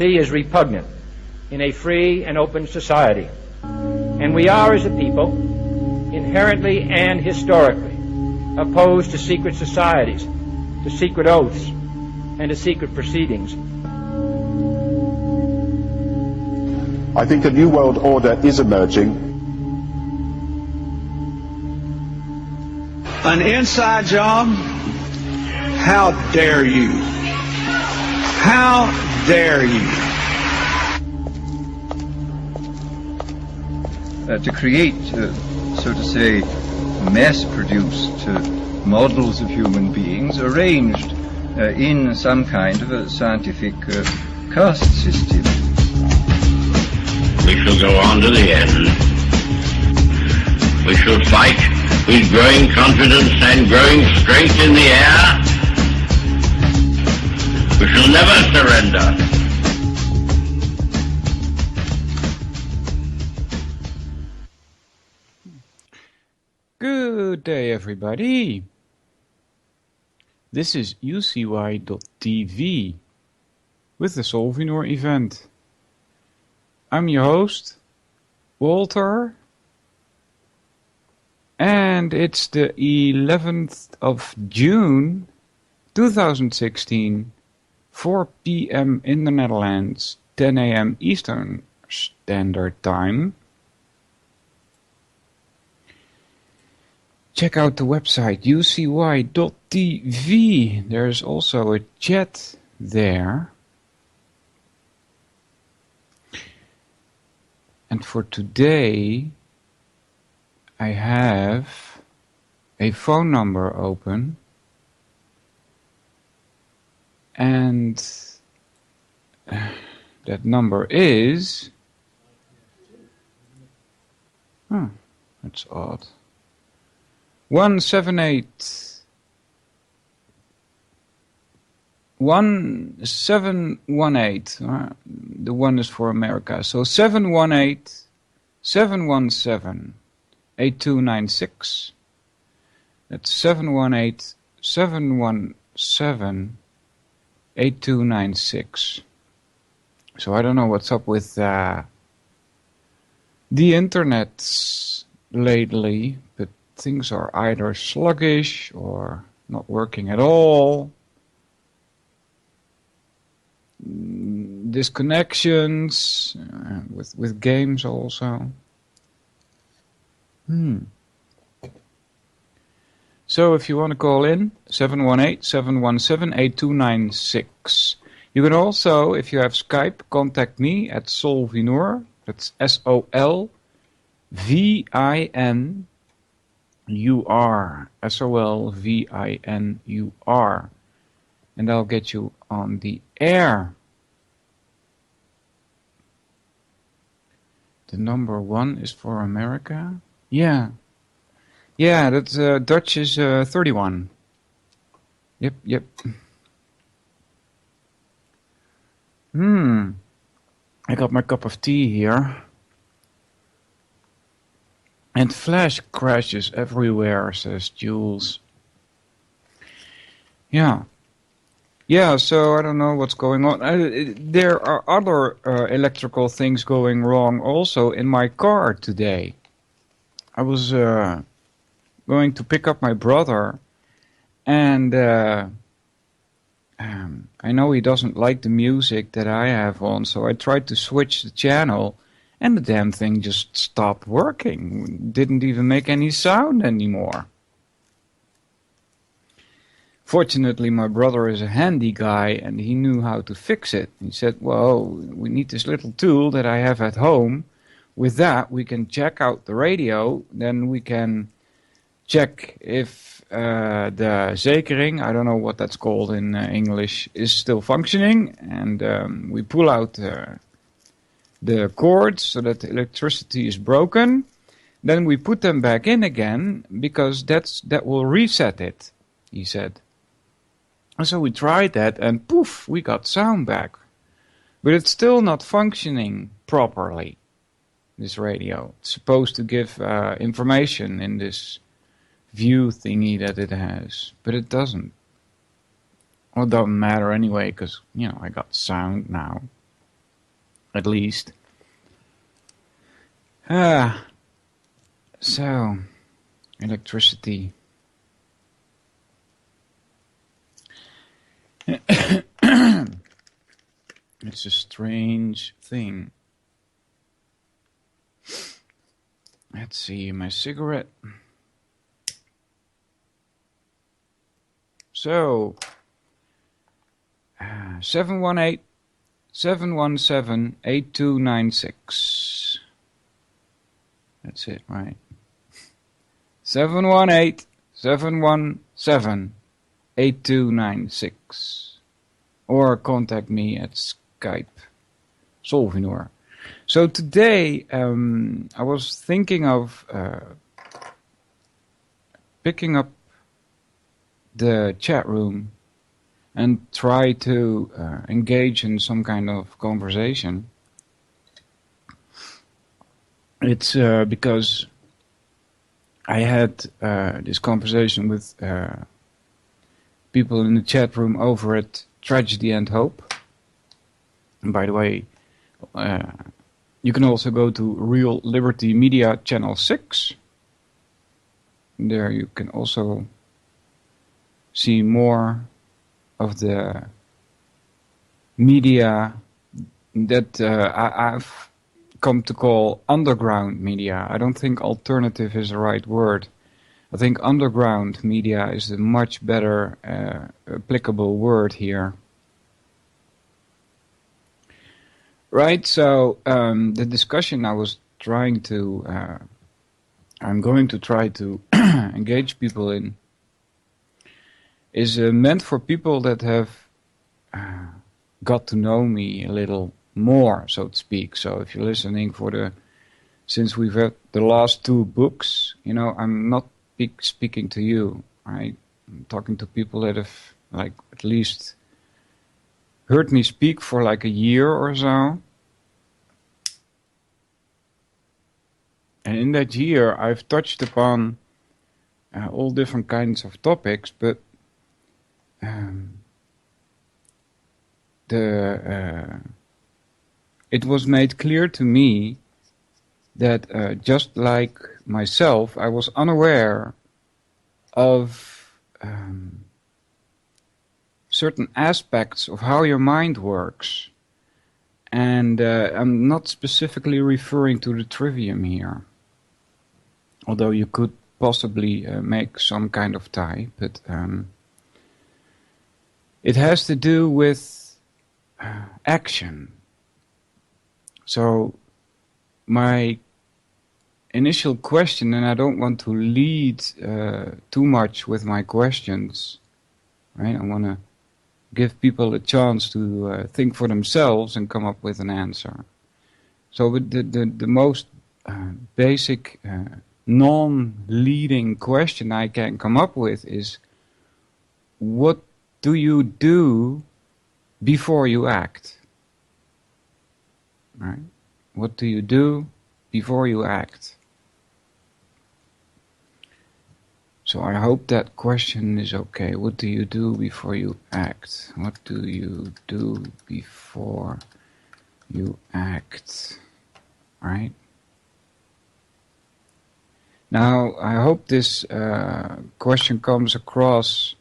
Is repugnant in a free and open society. And we are, as a people, inherently and historically opposed to secret societies, to secret oaths, and to secret proceedings. I think a new world order is emerging. An inside job? How dare you? How dare you? To create, so to say, mass-produced models of human beings arranged in some kind of a scientific caste system. We shall go on to the end. We shall fight with growing confidence and growing strength in the air. We shall never surrender. Good day, everybody. This is UCY.tv with the Solvinur Event. I'm your host, Walter, and it's the 11th of June 2016, 4 p.m. in the Netherlands, 10 a.m. Eastern Standard Time. Check out the website ucy.tv. There's also a chat there. And for today, I have a phone number open. And that number is... Oh, that's odd. 1718. The one is for America. So 718-717-8296. That's 718-717-8296. So I don't know what's up with the internet lately, but things are either sluggish or not working at all. Disconnections with games also. So if you want to call in, 718-717-8296. You can also, if you have Skype, contact me at Solvinur. That's SOLVINUR. SOLVINUR. And I'll get you on the air. The number 1 is for America? Yeah. Yeah, that's Dutch is 31. Yep. I got my cup of tea here. And flash crashes everywhere, says Jules. Yeah, so I don't know what's going on. There are other electrical things going wrong also in my car today. I was going to pick up my brother, and I know he doesn't like the music that I have on, so I tried to switch the channel, and the damn thing just stopped working. Didn't even make any sound anymore. Fortunately, my brother is a handy guy, and he knew how to fix it. He said, well, we need this little tool that I have at home. With that, we can check out the radio. Then we can check if the zekering, I don't know what that's called in English, is still functioning. And we pull out the cords so that the electricity is broken. Then we put them back in again, because that will reset it, he said. And so we tried that, and poof, we got sound back. But it's still not functioning properly, this radio. It's supposed to give information in this view thingy that it has, but it doesn't. Well, it doesn't matter anyway, because, I got sound now. at least. So, electricity. It's a strange thing. Let's see, my cigarette. So, 718-717-8296. That's it, right? 718-717-8296. Or contact me at Skype, Solvinur. So today, I was thinking of picking up the chat room and try to engage in some kind of conversation. It's because I had this conversation with people in the chat room over at Tragedy and Hope. And by the way, you can also go to Real Liberty Media Channel 6. There you can also see more of the media that I've come to call underground media. I don't think alternative is the right word. I think underground media is a much better applicable word here. Right, so the discussion I was trying to, I'm going to try to engage people in, is meant for people that have got to know me a little more, so to speak. So if you're listening since we've read the last 2 books, you know, I'm not speaking to you, right? I'm talking to people that have, like, at least heard me speak for like a year or so. And in that year, I've touched upon all different kinds of topics, but it was made clear to me that just like myself, I was unaware of certain aspects of how your mind works. And I'm not specifically referring to the trivium here, although you could possibly make some kind of tie, but it has to do with action. So my initial question, and I don't want to lead too much with my questions, right? I want to give people a chance to think for themselves and come up with an answer. So the most basic non-leading question I can come up with is, what do you do before you act? Right? What do you do before you act? So I hope that question is okay. What do you do before you act? What do you do before you act? Right? Now, I hope this question comes across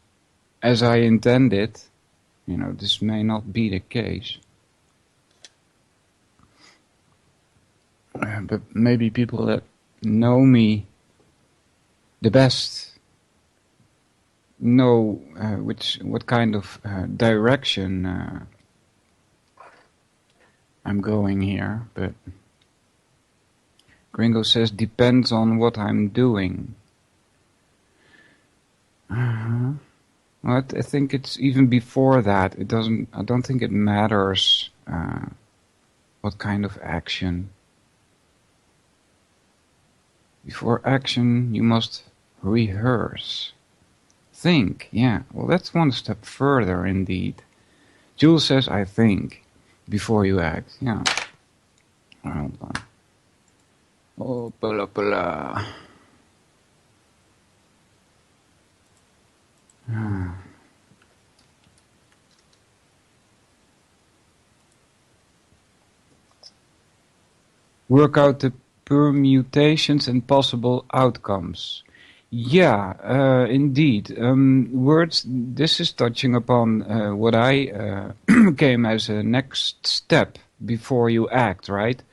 as I intended. You know, this may not be the case. But maybe people that know me the best know what kind of direction I'm going here, but Gringo says depends on what I'm doing. Well, I think it's even before that. I don't think it matters what kind of action. Before action, you must rehearse. Think, yeah. Well, that's one step further, indeed. Jules says, I think, before you act. Yeah. Hold on. Oh, pala. Work out the permutations and possible outcomes. Yeah, indeed. Words, this is touching upon what I came as a next step before you act, right?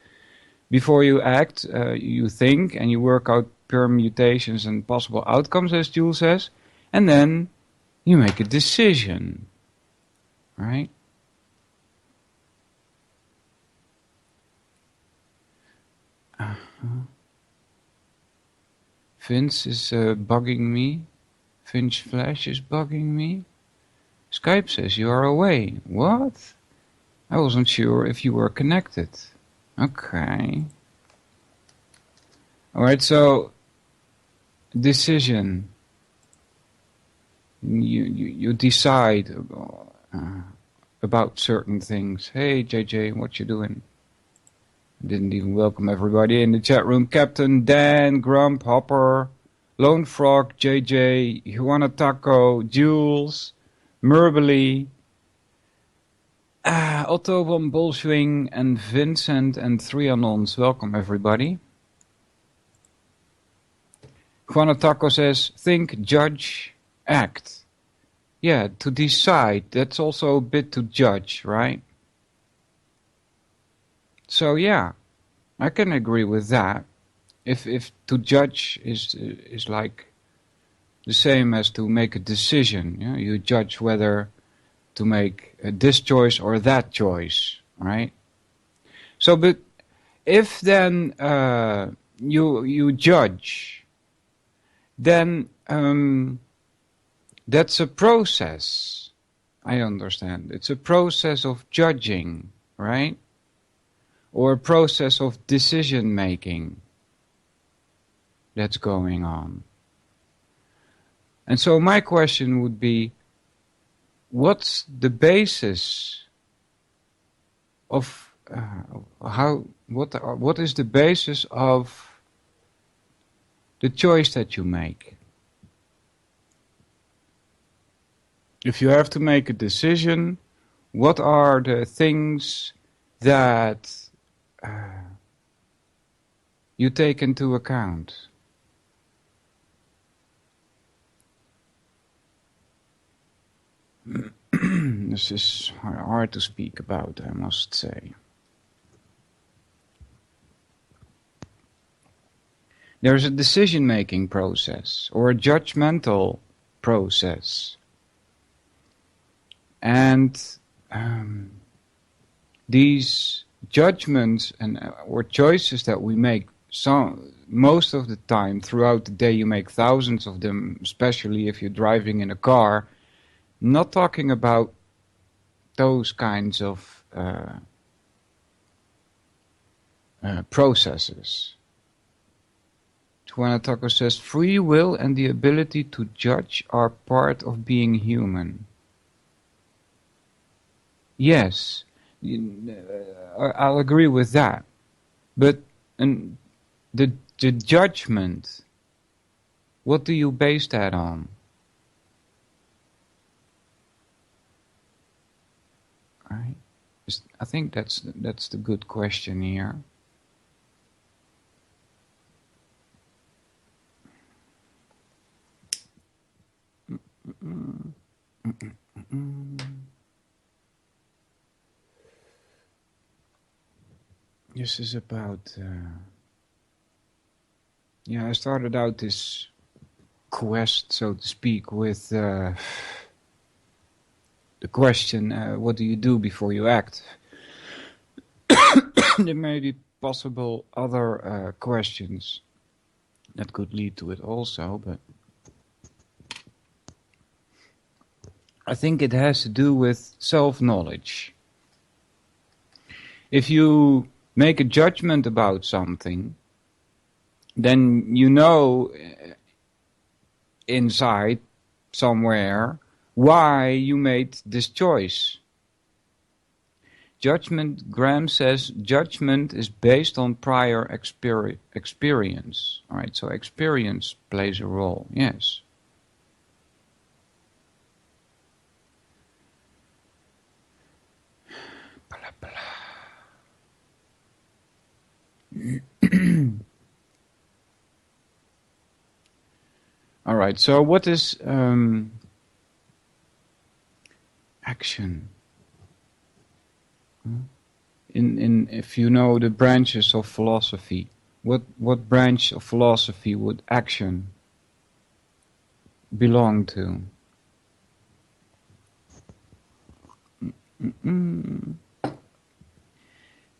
Before you act, you think and you work out permutations and possible outcomes, as Jules says, and then you make a decision, right? Vince is bugging me. Finch Flash is bugging me. Skype says you are away. What? I wasn't sure if you were connected. Okay. Alright, so decision. You decide about certain things. Hey JJ, what you doing? Didn't even welcome everybody in the chat room. Captain, Dan, Grump, Hopper, Lone Frog, JJ, Juana Taco, Jules, Murbly, Otto von Bolschwing, and Vincent, and 3 Anons. Welcome everybody. Juana Taco says, think, judge, act. Yeah, to decide. That's also a bit to judge, right? So yeah, I can agree with that. If to judge is like the same as to make a decision, you judge whether to make this choice or that choice, right? So, but if then you judge, then that's a process. I understand. It's a process of judging, right? Or a process of decision making that's going on. And so my question would be, what's the basis of what is the basis of the choice that you make? If you have to make a decision, what are the things that you take into account? This is hard to speak about, I must say. There's a decision-making process or a judgmental process. And these judgments or choices that we make, most of the time throughout the day you make thousands of them, especially if you're driving in a car. Not talking about those kinds of processes. Juana Taco says, free will and the ability to judge are part of being human. Yes, I'll agree with that. But the judgment, what do you base that on? Right? I think that's the good question here. This is about I started out this quest, so to speak, with the question, what do you do before you act? There may be possible other questions that could lead to it also, but I think it has to do with self-knowledge. If you make a judgment about something, then you know inside somewhere why you made this choice. Judgment, Graham says, judgment is based on prior experience. All right, so experience plays a role, yes. All right. So what is action? In if you know the branches of philosophy, what branch of philosophy would action belong to? Mm.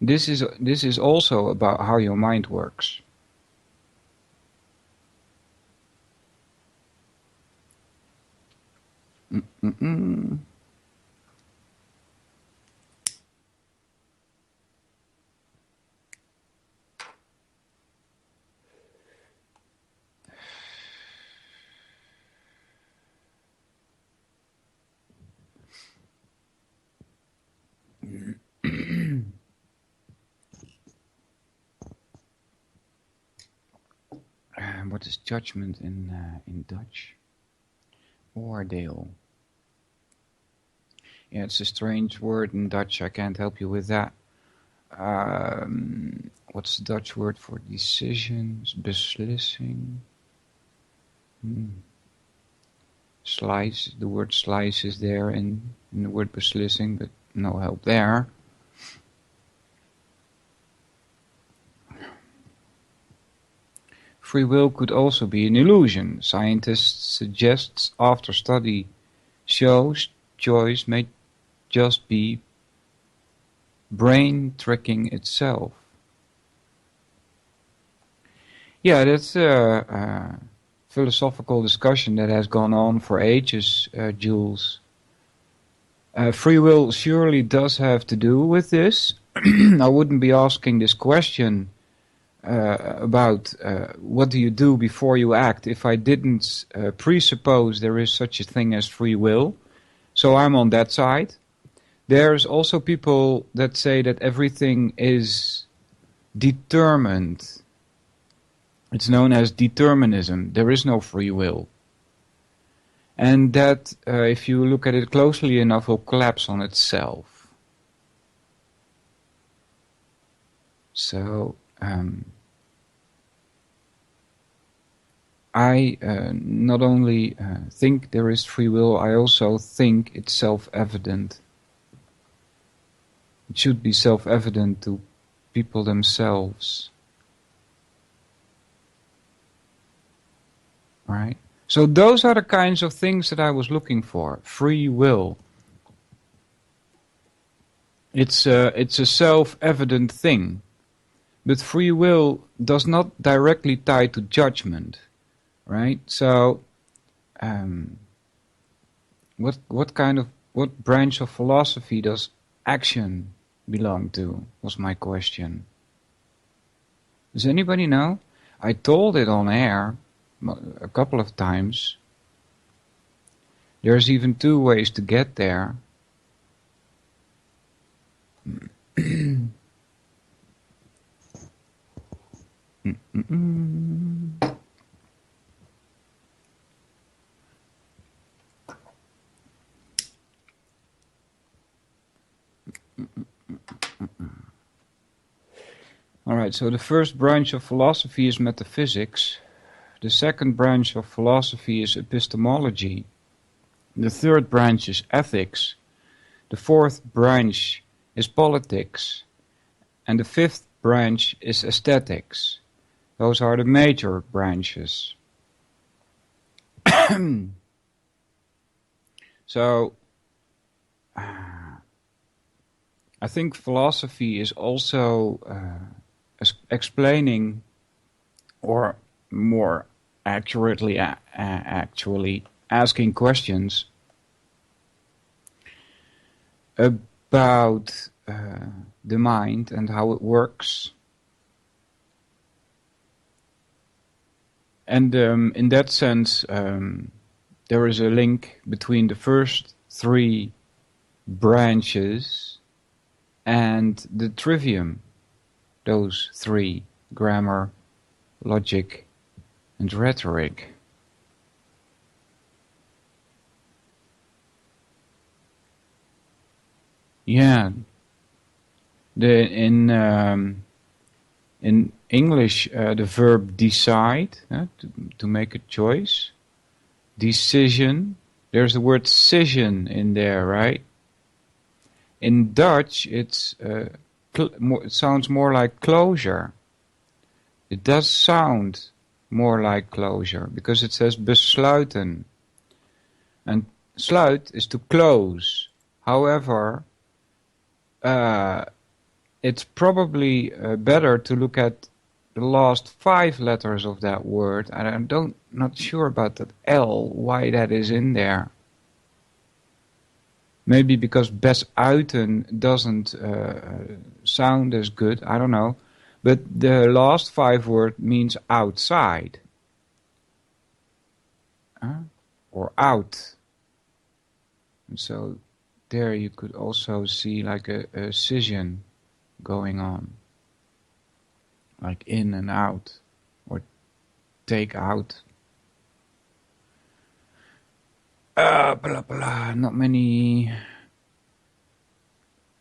This is also about how your mind works. Mm-mm. What is judgment in Dutch? Oordeel. Yeah, it's a strange word in Dutch. I can't help you with that. What's the Dutch word for decisions? Beslissing. Slice. The word slice is there in the word beslissing, but no help there. Free will could also be an illusion. Scientists suggest after study shows choice may just be brain tricking itself. Yeah, that's a philosophical discussion that has gone on for ages, Jules. Free will surely does have to do with this. I wouldn't be asking this question about what do you do before you act if I didn't presuppose there is such a thing as free will. So I'm on that side. There's also people that say that everything is determined. It's known as determinism. There is no free will. And that, if you look at it closely enough, will collapse on itself. So, I not only think there is free will, I also think it's self-evident. It should be self-evident to people themselves. Right? So those are the kinds of things that I was looking for. Free will. It's a self-evident thing. But free will does not directly tie to judgment. Right? So what branch of philosophy does action belong to, was my question. Does anybody know? I told it on air a couple of times. There's even 2 ways to get there. Alright, so the first branch of philosophy is metaphysics. The second branch of philosophy is epistemology. The third branch is ethics. The fourth branch is politics. And the fifth branch is aesthetics. Those are the major branches. So, I think philosophy is also explaining, or more accurately, actually asking questions about the mind and how it works. And in that sense, there is a link between the first 3 branches and the trivium. Those 3, grammar, logic, and rhetoric. Yeah. In In English, the verb decide, to make a choice. Decision. There's the word scission in there, right? In Dutch, it sounds more like closure. It does sound more like closure because it says besluiten. And sluit is to close. However, it's probably better to look at the last 5 letters of that word. And I'm not sure about that L, why that is in there. Maybe because besluiten doesn't sound as good, I don't know. But the last 5 word means outside. Or out. And so there you could also see like a scission going on. Like in and out. Or take out. Blah, blah. Not many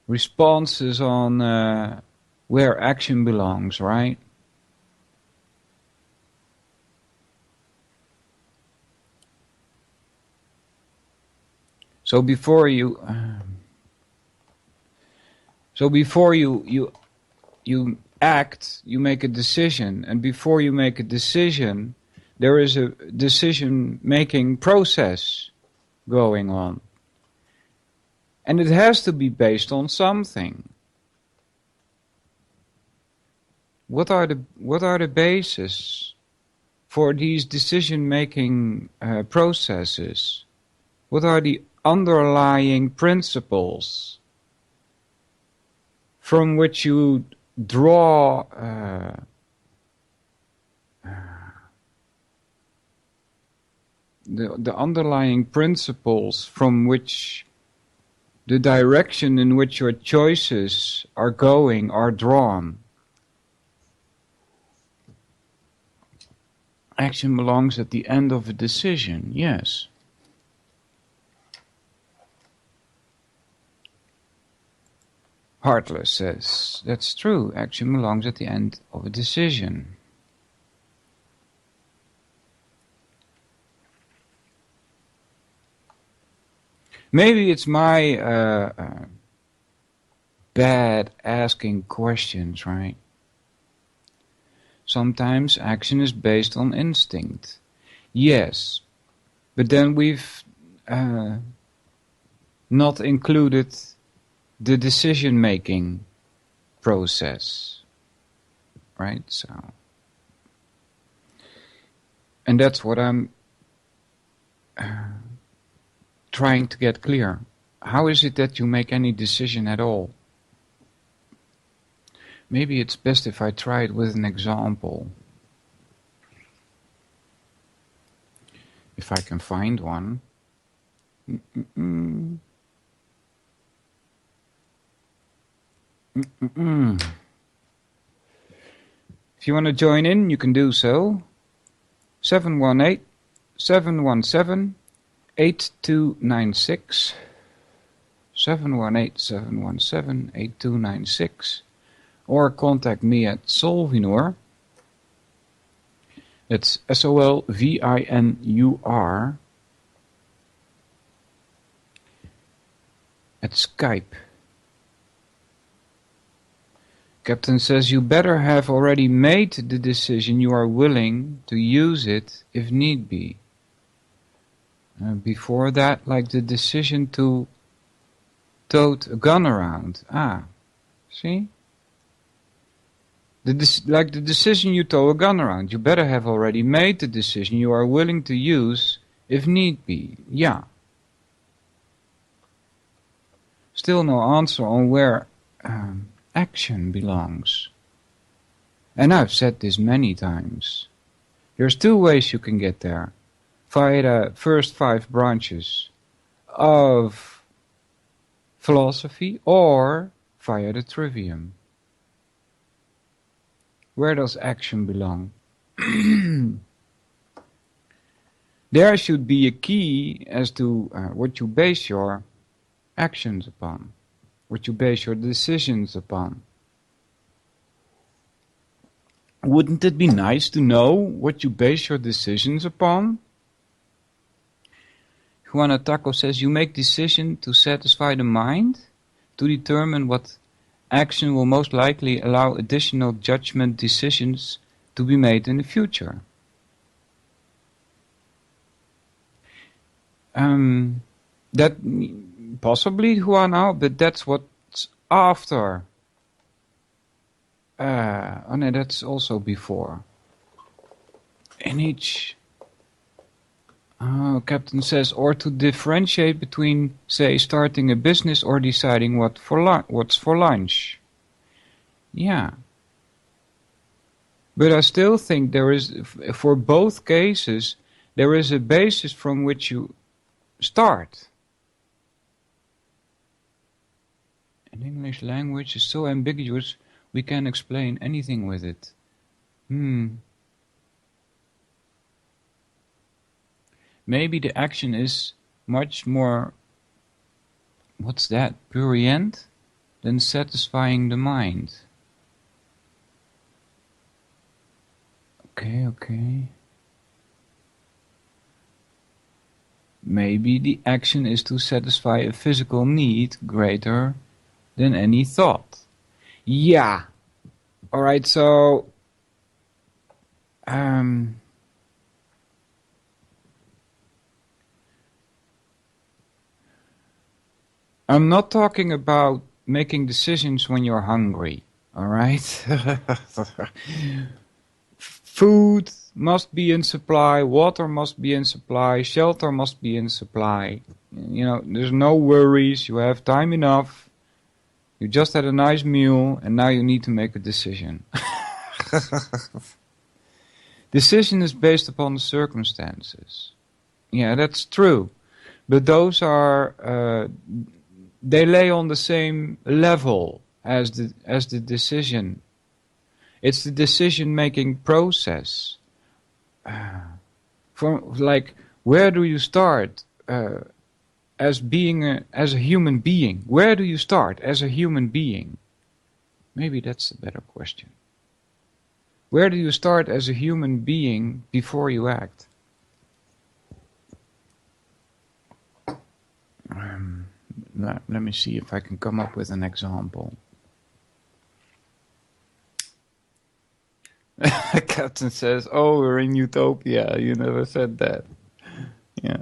responses on where action belongs, right? So before you act, you make a decision, and before you make a decision, there is a decision-making process going on, and it has to be based on something. What are the bases for these decision-making processes? What are the underlying principles from which you draw the underlying principles from which the direction in which your choices are going are drawn? Action belongs at the end of a decision, yes. Heartless says, that's true, action belongs at the end of a decision. Maybe it's my bad asking questions, right? Sometimes action is based on instinct. Yes, but then we've not included the decision-making process, right? So, and that's what I'm trying to get clear. How is it that you make any decision at all? Maybe it's best if I try it with an example. If I can find one. If you want to join in, you can do so. 718-717-8296. 718-717-8296. Or contact me at Solvinur. That's SOLVINUR. At Skype. Captain says you better have already made the decision you are willing to use it if need be. Before that, like the decision to tote a gun around. See? Like the decision you tow a gun around. You better have already made the decision you are willing to use if need be. Yeah. Still no answer on where action belongs. And I've said this many times. There's 2 ways you can get there. Via the first 5 branches of philosophy or via the trivium. Where does action belong? There should be a key as to what you base your actions upon, what you base your decisions upon. Wouldn't it be nice to know what you base your decisions upon? Juana Taco says, you make decisions to satisfy the mind, to determine what action will most likely allow additional judgment decisions to be made in the future. That possibly, Juana, but that's what's after. Oh no, that's also before. In each... Captain says, or to differentiate between, say, starting a business or deciding what's for lunch. Yeah. But I still think there is, for both cases, there is a basis from which you start. An English language is so ambiguous, we can't explain anything with it. Maybe the action is much more, what's that, prurient, than satisfying the mind. Okay. Maybe the action is to satisfy a physical need greater than any thought. Yeah. Alright, so... I'm not talking about making decisions when you're hungry, alright? Food must be in supply, water must be in supply, shelter must be in supply. You know, there's no worries, you have time enough, you just had a nice meal, and now you need to make a decision. Decision is based upon the circumstances. Yeah, that's true. But those are... they lay on the same level as the decision. It's the decision-making process. Where do you start as a human being? Where do you start as a human being? Maybe that's a better question. Where do you start as a human being before you act? Let me see if I can come up with an example. Captain says, oh, we're in utopia. You never said that. Yeah.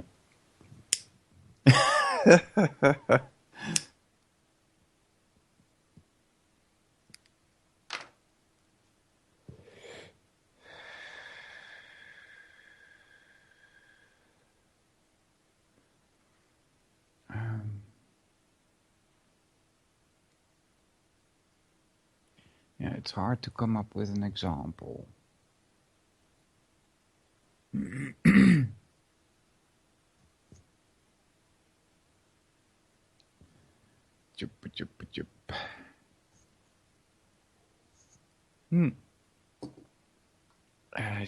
Yeah, it's hard to come up with an example. If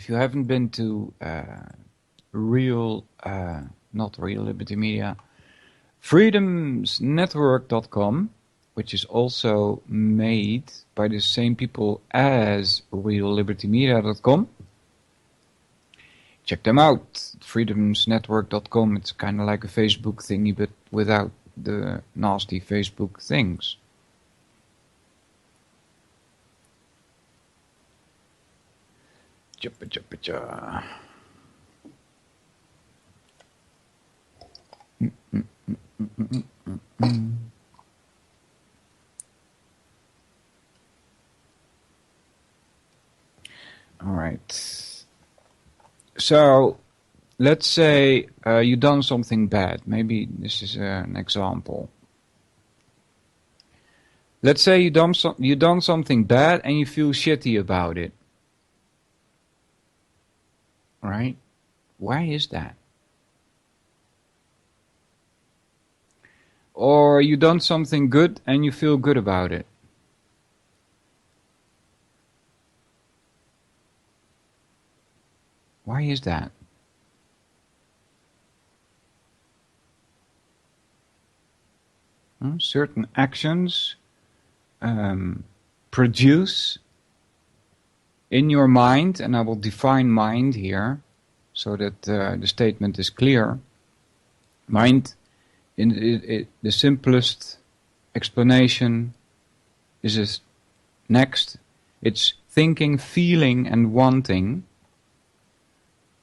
you haven't been to not Real Liberty Media, freedomsnetwork.com, which is also made by the same people as reallibertymedia.com. Check them out, freedomsnetwork.com. It's kind of like a Facebook thingy, but without the nasty Facebook things. All right. So, let's say you've done something bad. Maybe this is an example. Let's say you've done something bad and you feel shitty about it. Right? Why is that? Or you've done something good and you feel good about it. Why is that? Certain actions produce in your mind, and I will define mind here so that the statement is clear. Mind, the simplest explanation is this next. It's thinking, feeling, and wanting.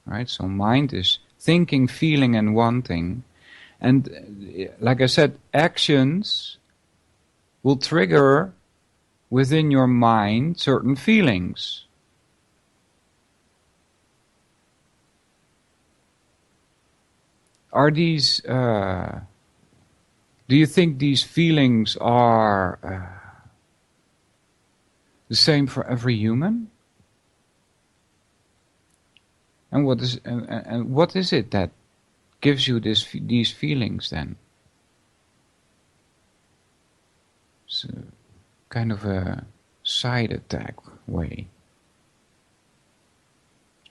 Right? So mind is thinking, feeling, and wanting. And like I said, actions will trigger within your mind certain feelings. Are these, do you think these feelings are the same for every human? And what is it that gives you these feelings then? It's kind of a side attack way,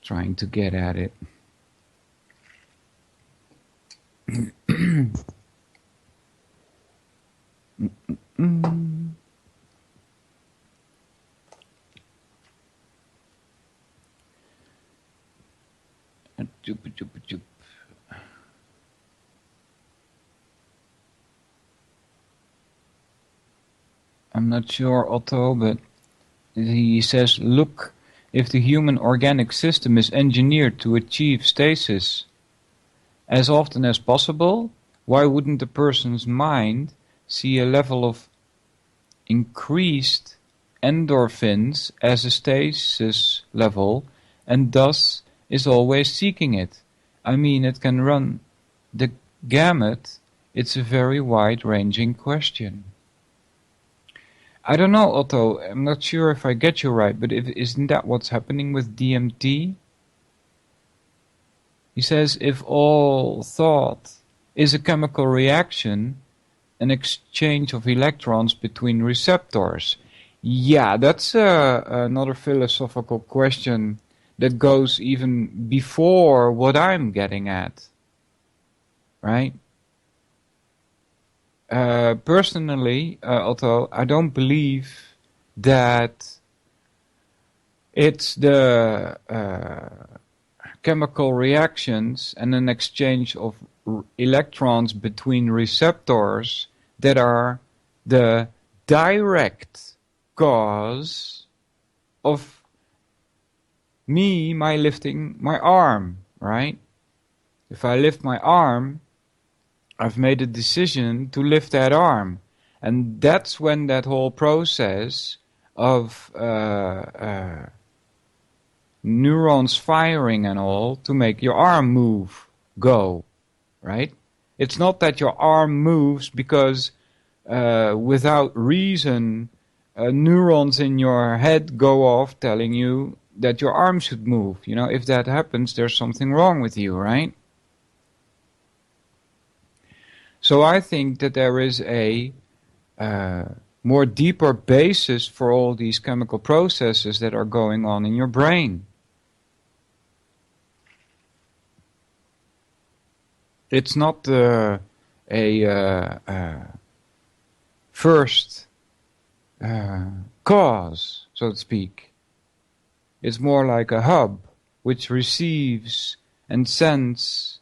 trying to get at it. I'm not sure, Otto, but he says, look, if the human organic system is engineered to achieve stasis as often as possible, why wouldn't a person's mind see a level of increased endorphins as a stasis level and thus is always seeking it? I mean, it can run the gamut. It's a very wide-ranging question. I don't know, Otto. I'm not sure if I get you right, but isn't that what's happening with DMT? He says if all thought is a chemical reaction, an exchange of electrons between receptors. Yeah, that's another philosophical question that goes even before what I'm getting at, right? Personally, although I don't believe that it's the chemical reactions and an exchange of electrons between receptors that are the direct cause of my lifting my arm, right? If I lift my arm, I've made a decision to lift that arm. And that's when that whole process of neurons firing and all to make your arm move go, right? It's not that your arm moves because without reason neurons in your head go off telling you that your arm should move. You know, if that happens, there's something wrong with you, right? So I think that there is a more deeper basis for all these chemical processes that are going on in your brain. It's not a first cause, so to speak. It's more like a hub which receives and sends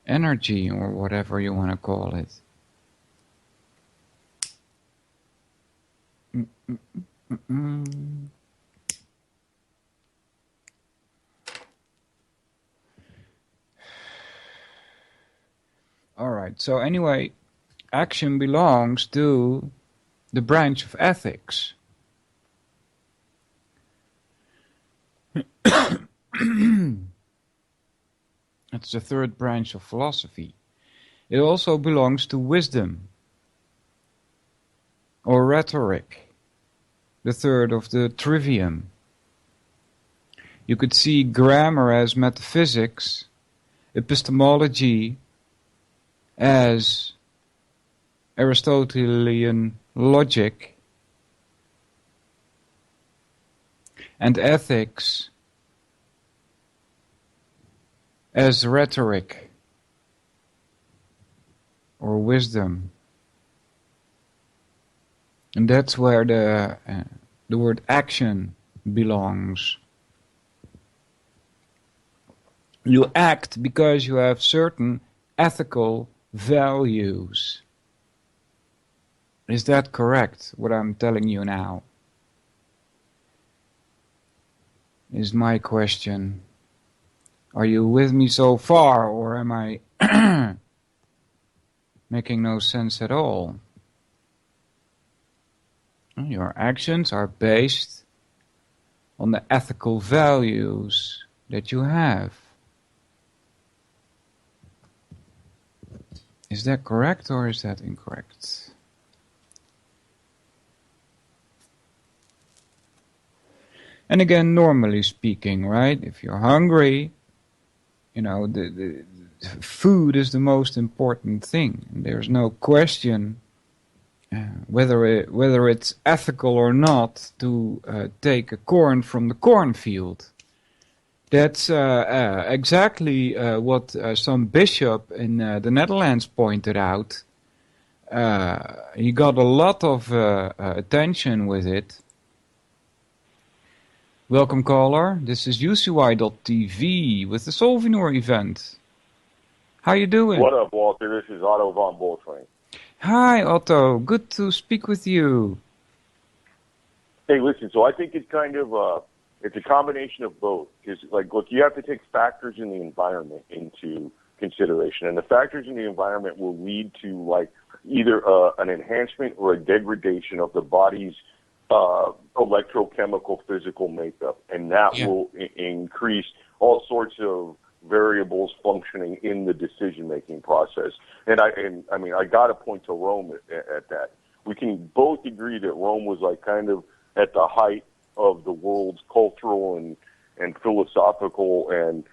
energy, or whatever you want to call it. All right, so anyway, action belongs to the branch of ethics. It's the third branch of philosophy. It also belongs to wisdom, or rhetoric, the third of the trivium. You could see grammar as metaphysics, epistemology as Aristotelian logic, and ethics as rhetoric or wisdom. And that's where the word action belongs. You act because you have certain ethical values. Is that correct, what I'm telling you now? Is my question. Are you with me so far, or am I making no sense at all? Your actions are based on the ethical values that you have. Is that correct or is that incorrect? And again, normally speaking, right? If you're hungry, you know, the food is the most important thing. And there's no question whether it's ethical or not to take a corn from the cornfield. That's exactly what some bishop in the Netherlands pointed out. He got a lot of attention with it. Welcome caller, this is UCY.tv with the Solvinur Event. How you doing? What up, Walter? This is Otto von Boltring. Hi Otto, good to speak with you. Hey, listen, so I think it's kind of, it's a combination of both. Because, like, look, you have to take factors in the environment into consideration. And the factors in the environment will lead to, like, either an enhancement or a degradation of the body's electrochemical physical makeup. And that will increase all sorts of variables functioning in the decision-making process. And I mean, I got to point to Rome at that. We can both agree that Rome was, like, kind of at the height of the world's cultural and philosophical and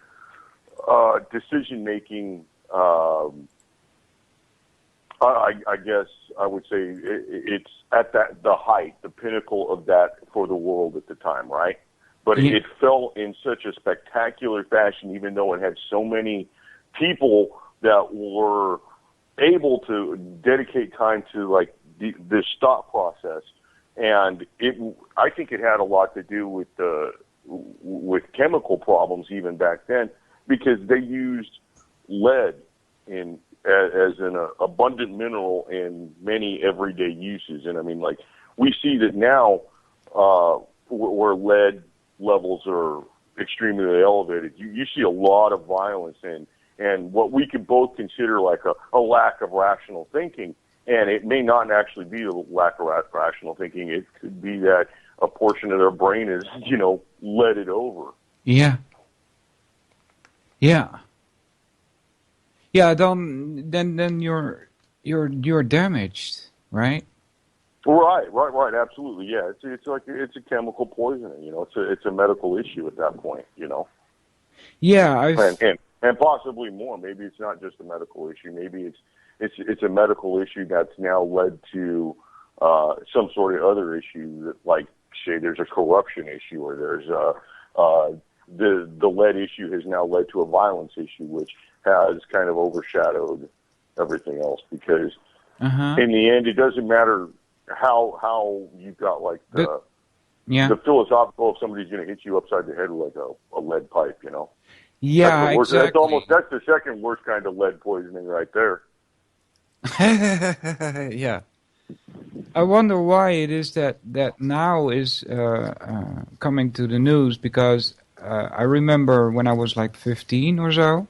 decision-making. I guess I would say it's at the height, the pinnacle of that for the world at the time, right? But it fell in such a spectacular fashion, even though it had so many people that were able to dedicate time to, like, this thought process. And I think it had a lot to do with chemical problems even back then, because they used lead as an abundant mineral in many everyday uses. And I mean, like, we see that now where lead levels are extremely elevated, you see a lot of violence and what we could both consider like a lack of rational thinking. And it may not actually be a lack of rational thinking. It could be that a portion of their brain is, leaded over. Yeah. Yeah. Yeah, then you're damaged, right? Right, absolutely. Yeah, it's like it's a chemical poisoning. It's a medical issue at that point. Yeah, and possibly more. Maybe it's not just a medical issue. Maybe it's a medical issue that's now led to some sort of other issue that, like, say, there's a corruption issue, or there's the lead issue has now led to a violence issue, which has kind of overshadowed everything else. Because in the end, it doesn't matter how you've got, like, the philosophical if somebody's going to hit you upside the head with, like, a lead pipe. Yeah, exactly. That's the second worst kind of lead poisoning right there. Yeah. I wonder why it is that now is coming to the news, because I remember when I was like 15 or so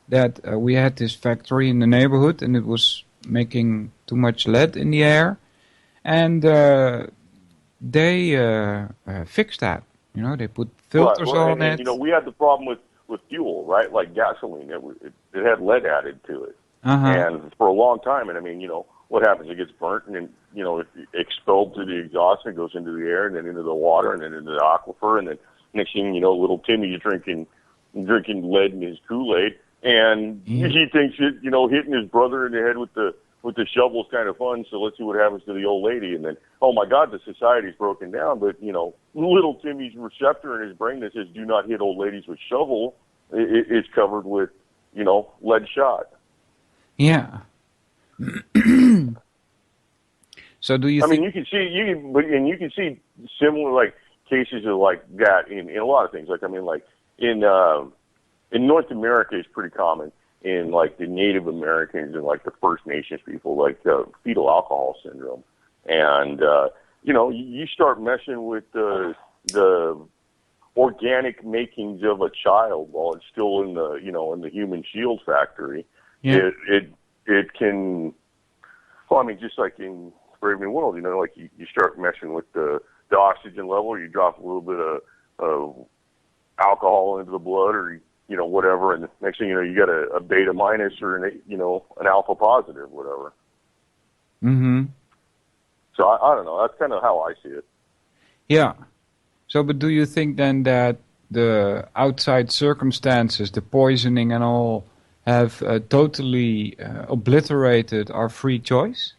that we had this factory in the neighborhood and it was making too much lead in the air, and they fixed that. They put filters on it. And, we had the problem with fuel, right? Like gasoline, it had lead added to it. And for a long time, and I mean, what happens? It gets burnt and then, it expelled through the exhaust and goes into the air and then into the water and then into the aquifer. And then next thing you know, little Timmy's drinking lead in his Kool-Aid. And he thinks hitting his brother in the head with the shovel is kind of fun. So let's see what happens to the old lady. And then, oh my God, the society's broken down. But, little Timmy's receptor in his brain that says, do not hit old ladies with shovel, is covered with, lead shot. Yeah. So do you I think? mean, you can see similar like cases of like that in a lot of things. Like I mean, like in North America, it's pretty common in like the Native Americans and like the First Nations people, like fetal alcohol syndrome, and you start messing with the organic makings of a child while it's still in the human shield factory. Yeah. It can. Well, I mean, just like in Brave New World, like you start messing with the oxygen level, you drop a little bit of alcohol into the blood, or whatever, and the next thing you know, you got a beta minus or an alpha positive, whatever. Mm-hmm. So I don't know. That's kind of how I see it. Yeah. So, but do you think then that the outside circumstances, the poisoning and all, have totally obliterated our free choice?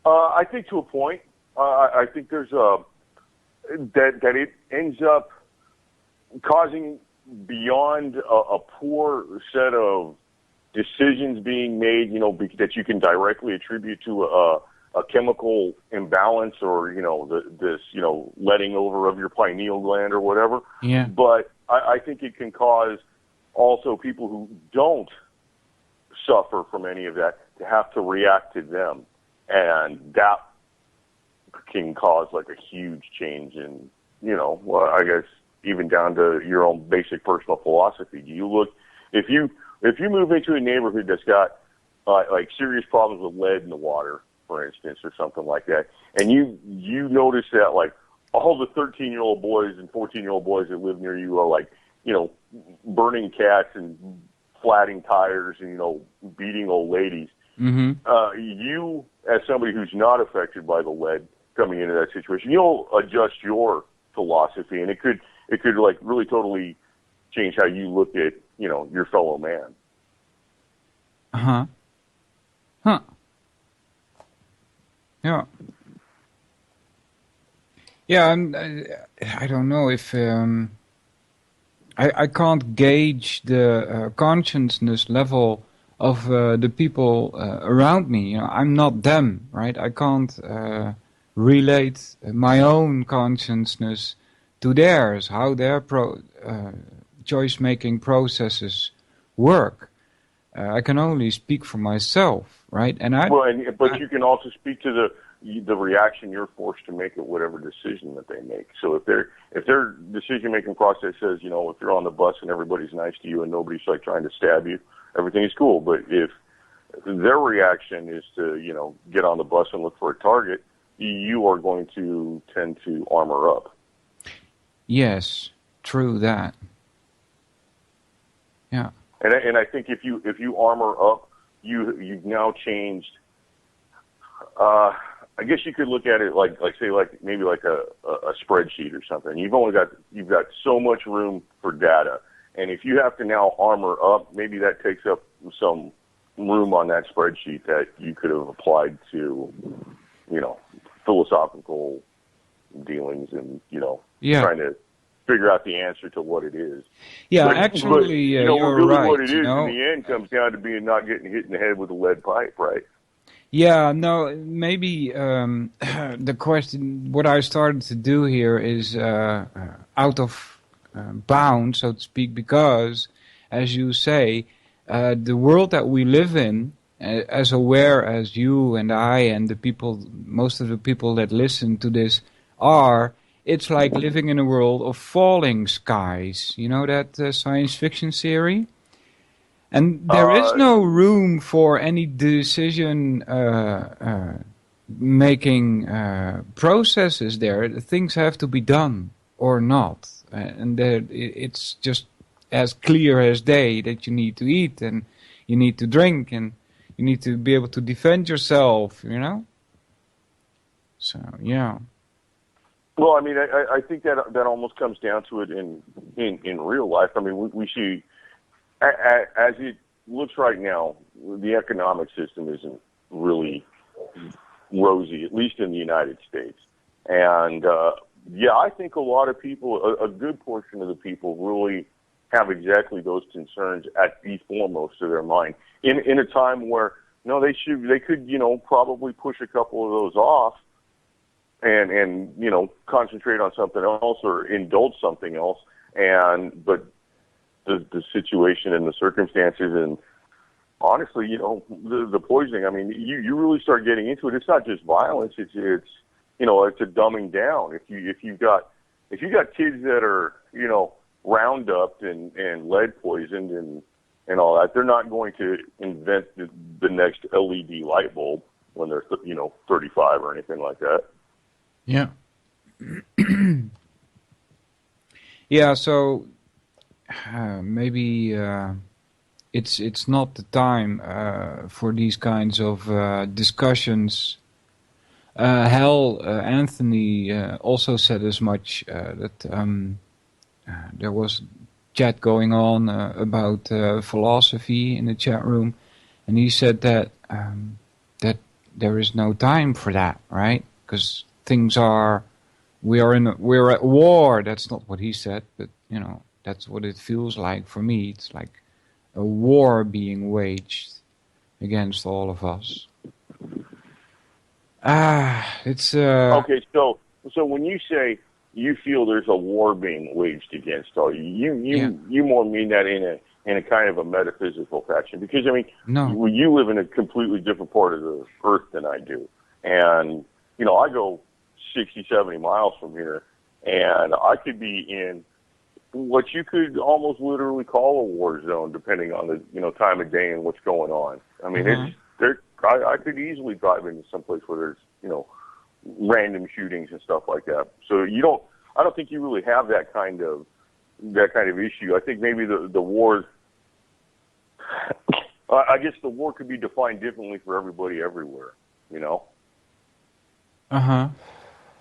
I think to a point. I think there's that it ends up causing beyond a poor set of decisions being made, that you can directly attribute to a chemical imbalance or this letting over of your pineal gland or whatever. Yeah. But I think it can cause also people who don't suffer from any of that to have to react to them, and that can cause like a huge change in I guess even down to your own basic personal philosophy. Do you look if you move into a neighborhood that's got like serious problems with lead in the water, for instance, or something like that, and you notice that like all the 13-year-old boys and 14-year-old boys that live near you are like burning cats and flatting tires and beating old ladies. Mm-hmm. You, as somebody who's not affected by the lead coming into that situation, you'll adjust your philosophy, and it could like really totally change how you look at your fellow man. Uh-huh. Huh. Yeah. Yeah, I don't know if I can't gauge the consciousness level of the people around me. I'm not them, right? I can't relate my own consciousness to theirs, how their choice-making processes work. I can only speak for myself, right? But you can also speak to the reaction you're forced to make at whatever decision that they make. So if their decision-making process says, if you're on the bus and everybody's nice to you and nobody's like trying to stab you, everything is cool. But if their reaction is to, get on the bus and look for a target, you are going to tend to armor up. Yes, true that. Yeah. And I think if you armor up, you've now changed. I guess you could look at it like maybe like a spreadsheet or something. You've got so much room for data, and if you have to now armor up, maybe that takes up some room on that spreadsheet that you could have applied to, philosophical dealings and trying to figure out the answer to what it is. Yeah, but actually, you're really right. What it is in the end comes down to being not getting hit in the head with a lead pipe, right? Yeah, no, maybe the question, what I started to do here is out of bounds, so to speak, because, as you say, the world that we live in, as aware as you and I and the people, most of the people that listen to this are, it's like living in a world of falling skies. You know that science fiction series? And there is no room for any decision making processes there. Things have to be done or not. And it's just as clear as day that you need to eat and you need to drink and you need to be able to defend yourself, So, yeah. Well, I mean, I think that almost comes down to it in real life. I mean, we see, as it looks right now, the economic system isn't really rosy, at least in the United States. And, I think a lot of people, a good portion of the people really have exactly those concerns at the foremost of their mind in a time where No, they should. They could, probably push a couple of those off, and concentrate on something else or indulge something else. But the situation and the circumstances and honestly, the poisoning. I mean, you really start getting into it. It's not just violence. It's a dumbing down. If you got kids that are Roundup and lead poisoned and all that, they're not going to invent the next LED light bulb when they're 35 or anything like that. Yeah. Yeah. So maybe it's not the time for these kinds of discussions. Anthony also said as much that there was chat going on about philosophy in the chat room, and he said that that there is no time for that, right? Because we're at war. That's not what he said, but that's what it feels like for me. It's like a war being waged against all of us. It's Okay, so when you say you feel there's a war being waged against all you more mean that in a kind of a metaphysical fashion, because I mean, no. you live in a completely different part of the earth than I do, and I go 60, 70 miles from here, and I could be in what you could almost literally call a war zone, depending on the time of day and what's going on. I mean, I could easily drive into someplace where there's random shootings and stuff like that. So I don't think you really have that kind of issue. I think maybe the war, I guess the war could be defined differently for everybody everywhere. Uh-huh.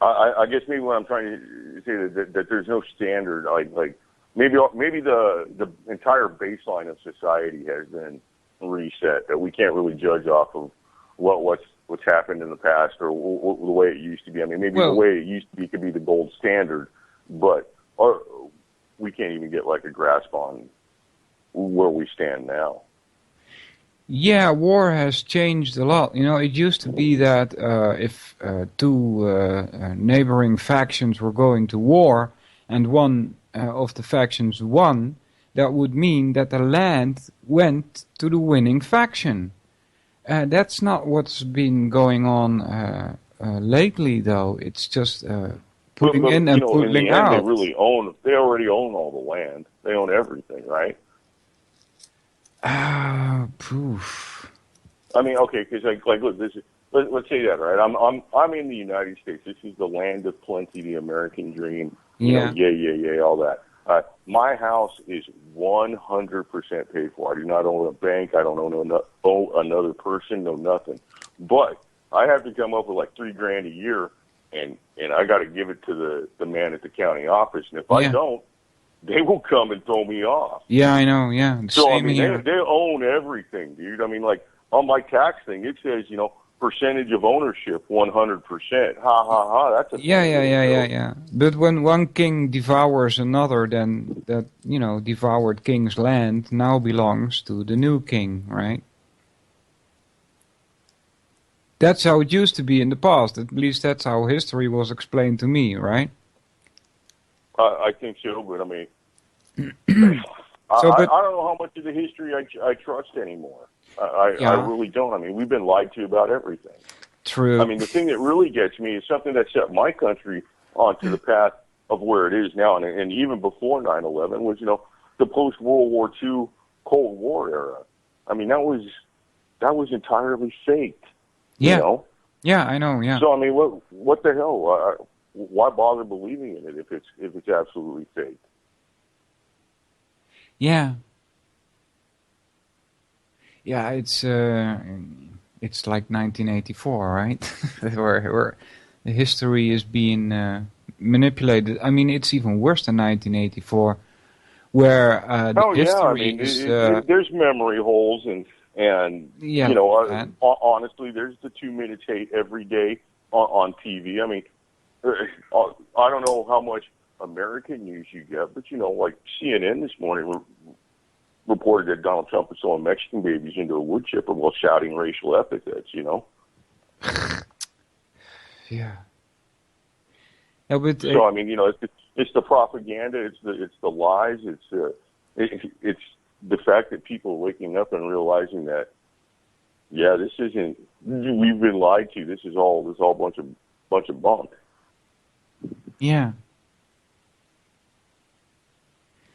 I guess maybe what I'm trying to say that there's no standard, like maybe the entire baseline of society has been reset, that we can't really judge off of what's happened in the past or the way it used to be. I mean, maybe the way it used to be could be the gold standard, but we can't even get like a grasp on where we stand now. Yeah, war has changed a lot. It used to be that if two neighboring factions were going to war and one of the factions won, that would mean that the land went to the winning faction. That's not what's been going on lately, though. It's just putting in and putting in the out. End, they already own all the land. They own everything, right? Poof. I mean, okay, because look, let's say that, right? I'm in the United States. This is the land of plenty, the American dream. Yeah. Yay, all that. My house is 100% paid for. I do not own a bank. I don't own another person. No nothing. But I have to come up with like $3,000 a year, and I got to give it to the man at the county office. And if I don't, they will come and throw me off. Yeah, I know. Yeah. So Same here. They own everything, dude. I mean, like on my tax thing, it says percentage of ownership 100%. Ha. That's a Yeah. But when one king devours another, then that devoured king's land now belongs to the new king, right? That's how it used to be in the past. At least that's how history was explained to me, right? I think so, but I mean, I don't know how much of the history I trust anymore. I really don't. I mean, we've been lied to about everything. True. I mean, the thing that really gets me is something that set my country onto the path of where it is now, and even before 9/11 was, the post-World War II Cold War era. I mean, that was entirely faked. Yeah. Yeah, I know. Yeah. So I mean, what the hell? Why bother believing in it if it's absolutely fake? Yeah. Yeah, it's like 1984, right? where the history is being manipulated. I mean, it's even worse than 1984, where the history is. There's memory holes and honestly, there's the 2 minutes hate every day on TV. I mean, I don't know how much American news you get, but like CNN this morning reported that Donald Trump was throwing Mexican babies into a wood chipper while shouting racial epithets, you know? Yeah. Yeah, but, So, I mean, you know, it's the propaganda, it's the lies, it's the fact that people are waking up and realizing that, yeah, this isn't, we've been lied to, this is all a bunch of bunk. yeah.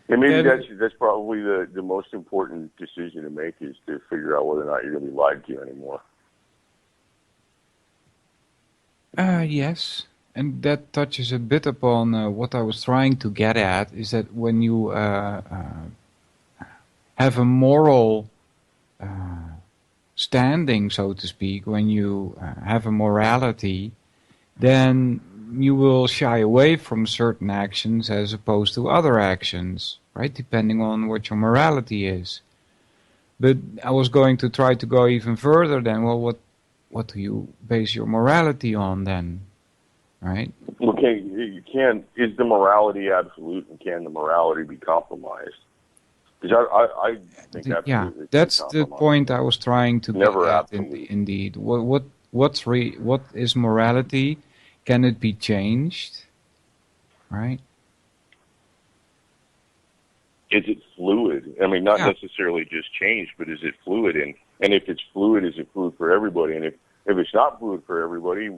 And maybe Yeah, that's probably the most important decision to make, is to figure out whether or not you're going to be lied to anymore. Yes. And that touches a bit upon what I was trying to get at, is that when you have a moral standing, so to speak, when you have a morality, then you will shy away from certain actions as opposed to other actions, right? Depending on what your morality is. But I was going to try to go even further then. Well, what do you base your morality on then, right? Okay, is the morality absolute, and can the morality be compromised? Because I think absolutely. Yeah, it can be that's the compromised. point I was trying to Never get at. absolute. Indeed, what is morality? Can it be changed? Right? Is it fluid? I mean, not Yeah. necessarily just changed, but is it fluid? And if it's fluid, is it fluid for everybody? And if it's not fluid for everybody,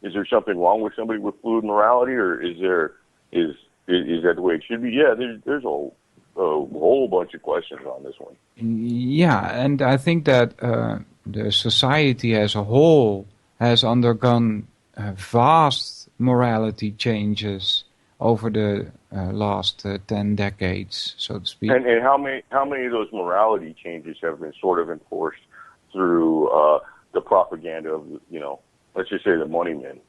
is there something wrong with somebody with fluid morality, or is that the way it should be? Yeah, there's a whole bunch of questions on this one. Yeah, and I think that the society as a whole has undergone vast morality changes over the last 10 decades, so to speak. And how many of those morality changes have been sort of enforced through the propaganda of, you know, let's just say the money men,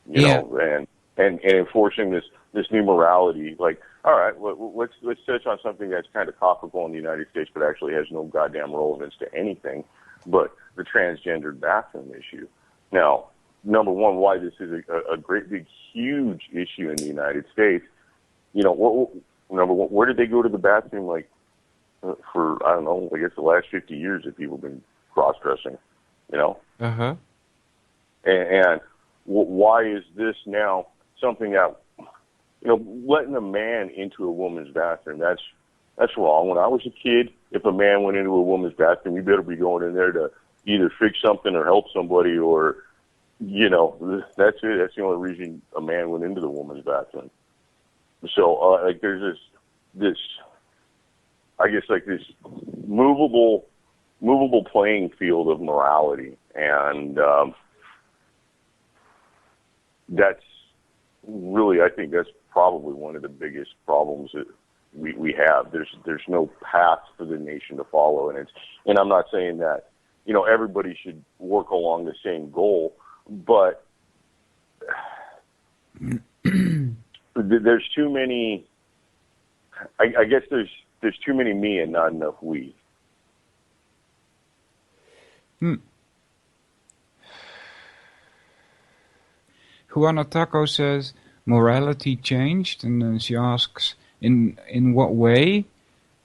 you know, and enforcing this new morality. Like, all right, let's touch on something that's kind of topical in the United States, but actually has no goddamn relevance to anything, but the transgendered bathroom issue. Now, number one, why this is a great big huge issue in the United States. You know, number one, where did they go to the bathroom, like, for, I don't know, I guess the last 50 years that people have been cross-dressing, you know? Uh-huh. And why is this now something that, you know, letting a man into a woman's bathroom, that's wrong. When I was a kid, if a man went into a woman's bathroom, you better be going in there to either fix something or help somebody, or, you know, that's it. That's the only reason a man went into the woman's bathroom. So, like, there's this, I guess, like this movable playing field of morality, and that's really, I think that's probably one of the biggest problems that we have. There's no path for the nation to follow, and I'm not saying that, you know, everybody should work along the same goal, but there's too many. I guess there's too many me and not enough we. Juana Taco says, morality changed, and then she asks, in what way?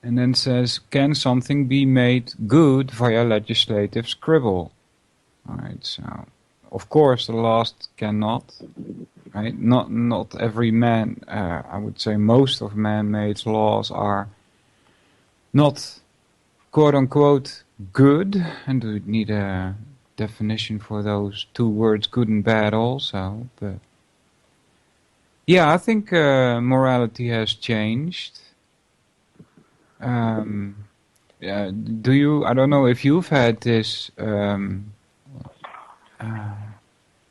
And then says, can something be made good via legislative scribble? All right, so, of course, the last cannot, right? Not every man, I would say most of man-made laws are not, quote-unquote, good, and we need a definition for those two words, good and bad, also. But yeah, I think morality has changed. Do you? I don't know if you've had this,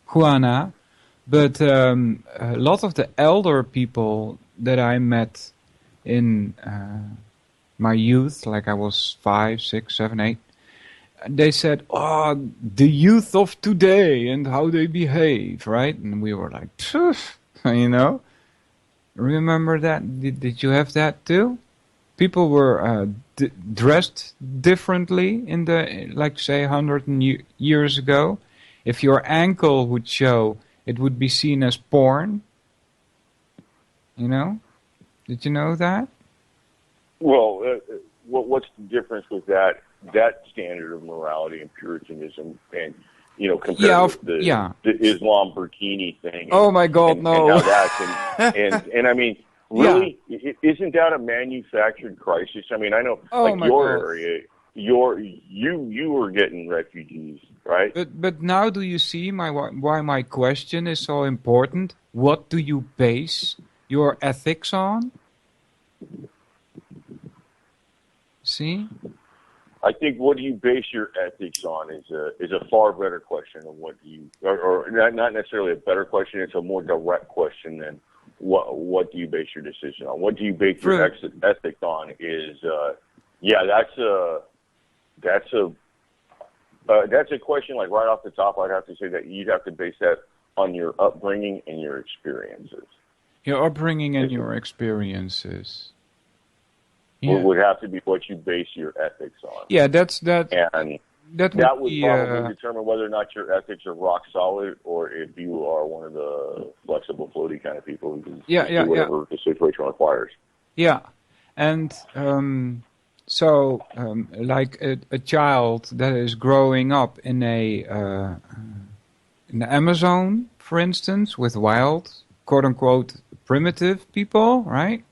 Juana, but a lot of the elder people that I met in my youth, like I was 5, 6, 7, 8. They said, "Oh, the youth of today and how they behave," right? And we were like, "Phew," you know. Remember that? Did you have that too? People were dressed differently in the, like, say, 100 years ago. If your ankle would show, it would be seen as porn. You know? Did you know that? Well, what's the difference with that standard of morality and Puritanism, and compared with the Islam burkini thing? Oh my God, no! And how that's and I mean, really, isn't that a manufactured crisis? I mean, I know, area, you were getting refugees, right? But now do you see why my question is so important? What do you base your ethics on? See? I think what do you base your ethics on is a far better question than what do you, or not necessarily a better question. It's a more direct question than what do you base your decision on? What do you base your ethics on? Is that's a question, like right off the top. I'd have to say that you'd have to base that on your upbringing and your experiences. Your upbringing and your experiences. Yeah. Would have to be what you base your ethics on. Yeah, that's that. And that would probably determine whether or not your ethics are rock solid, or if you are one of the flexible, floaty kind of people who can do whatever the situation requires. Yeah, and like a child that is growing up in the Amazon, for instance, with wild, quote unquote, primitive people, right?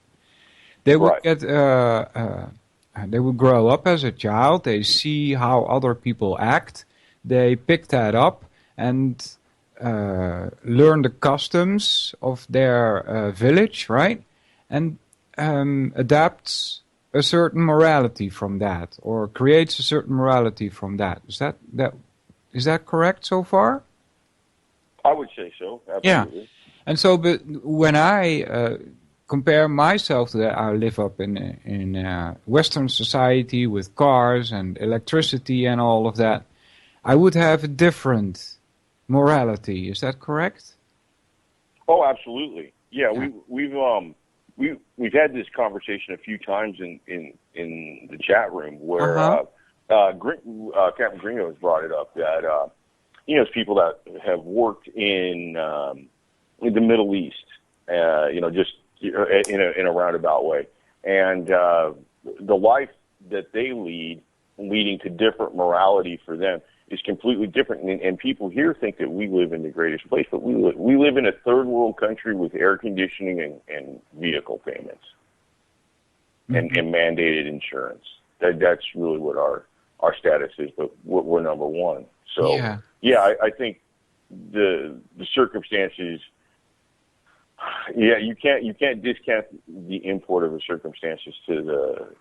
They would get they would grow up as a child. They see how other people act. They pick that up and learn the customs of their village, right? And adapts a certain morality from that, or creates a certain morality from that. Is that correct so far? I would say so. Absolutely. Yeah. And so, but when I compare myself to that, I live up in Western society with cars and electricity and all of that. I would have a different morality. Is that correct? Oh, absolutely. Yeah. We've had this conversation a few times in the chat room where Captain Gringo has brought it up that it's people that have worked in the Middle East, just in a roundabout way, and the life that they lead, leading to different morality for them, is completely different. And people here think that we live in the greatest place, but we live in a third world country with air conditioning and vehicle payments and mandated insurance. That's really what our status is, but we're number one. So I think the circumstances. Yeah, you can't discount the import of the circumstances to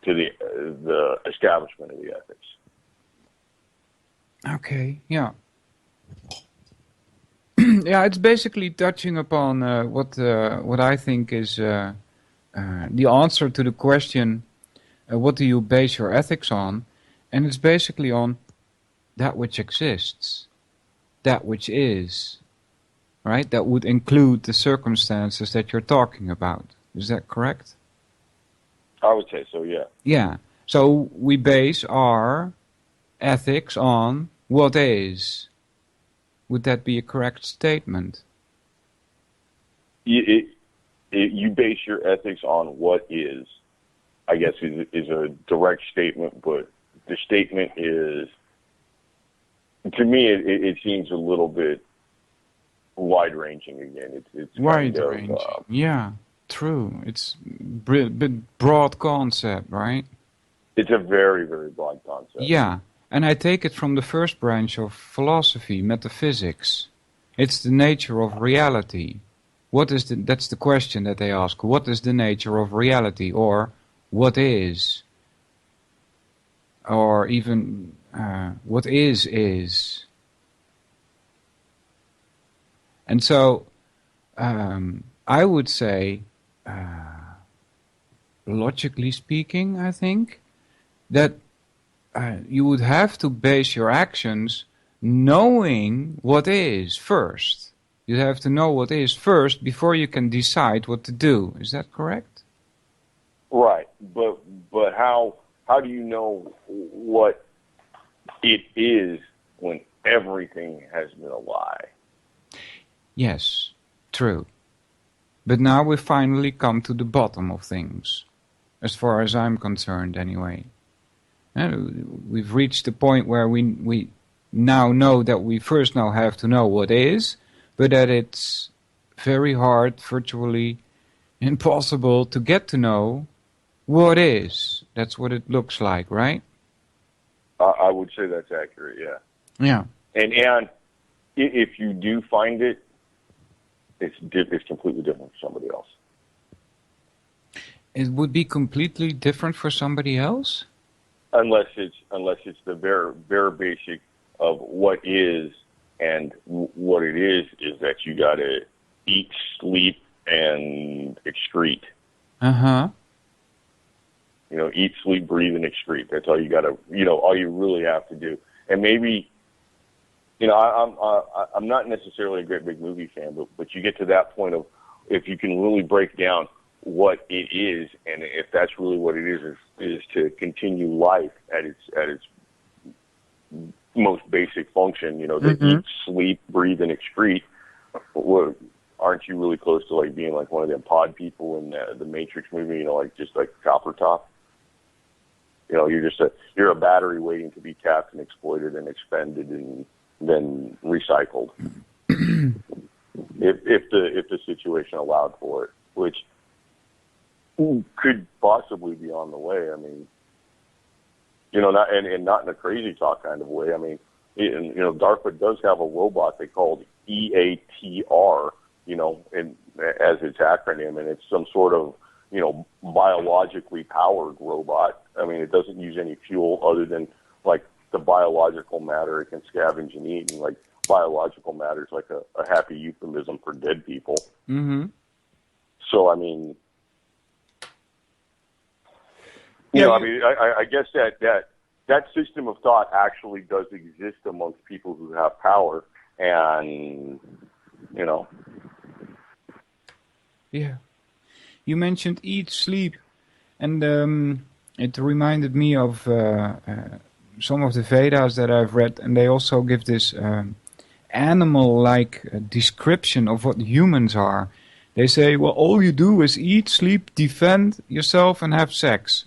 the establishment of the ethics. Okay, yeah. Yeah, it's basically touching upon what I think is the answer to the question, what do you base your ethics on? And it's basically on that which exists, that which is, right? That would include the circumstances that you're talking about. Is that correct? I would say so, yeah. Yeah. So we base our ethics on what is. Would that be a correct statement? You base your ethics on what is, I guess, is a direct statement, but the statement is, to me, it seems a little bit wide-ranging again. It's wide-ranging. Yeah, true. It's a broad concept, right? It's a very, very broad concept. Yeah, and I take it from the first branch of philosophy, metaphysics. It's the nature of reality. That's the question that they ask. What is the nature of reality? Or what is? Or even what is. And so I would say, logically speaking, I think, that you would have to base your actions knowing what is first. You have to know what is first before you can decide what to do. Is that correct? Right, but how do you know what it is when everything has been a lie? Yes, true. But now we finally come to the bottom of things, as far as I'm concerned anyway. We've reached the point where we now know that we first now have to know what is, but that it's very hard, virtually impossible to get to know what is. That's what it looks like, right? I would say that's accurate, yeah. Yeah. And if you do find it, it's completely different for somebody else. It would be completely different for somebody else? Unless it's the very basic of what is, and what it is that you got to eat, sleep, and excrete. Uh-huh. Eat, sleep, breathe, and excrete. That's all you got to, all you really have to do. And maybe, I'm not necessarily a great big movie fan, but you get to that point of, if you can really break down what it is, and if that's really what it is to continue life at its most basic function, to eat, sleep, breathe, and excrete. Well, aren't you really close to like being like one of them pod people in the Matrix movie? Just like Copper Top. You're a battery waiting to be tapped and exploited and expended and then recycled. if the situation allowed for it, which could possibly be on the way. I mean, not in a crazy talk kind of way. I mean, DARPA does have a robot they called EATR, as its acronym, and it's some sort of, biologically powered robot. I mean, it doesn't use any fuel other than like the biological matter it can scavenge and eat, and like biological matter is like a happy euphemism for dead people. Mm-hmm. So, I mean, I guess that system of thought actually does exist amongst people who have power, and Yeah. You mentioned eat, sleep, and it reminded me of some of the Vedas that I've read, and they also give this animal-like description of what humans are. They say, well, all you do is eat, sleep, defend yourself, and have sex.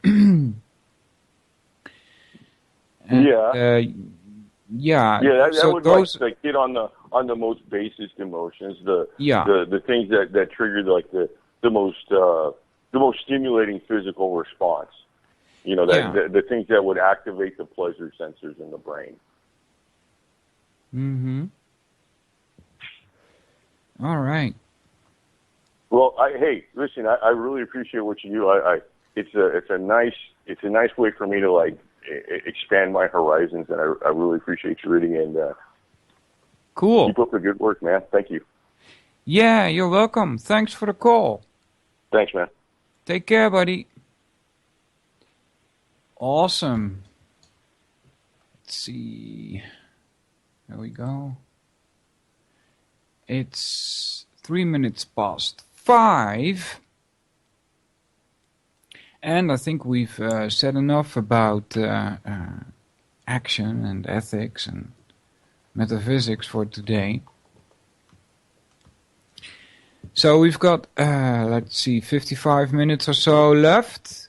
And, yeah. Yeah. That would like get on the most basest emotions, the things that trigger like the most stimulating physical response. The things that would activate the pleasure sensors in the brain. Mm-hmm. All right. Well, hey, listen, I really appreciate what you do. It's a nice way for me to like expand my horizons, and I really appreciate you reading, and cool. Keep up the good work, man. Thank you. Yeah, you're welcome. Thanks for the call. Thanks, man. Take care, buddy. Awesome. Let's see. There we go. It's 3 minutes past 5. And I think we've said enough about action and ethics and metaphysics for today. So we've got, let's see, 55 minutes or so left.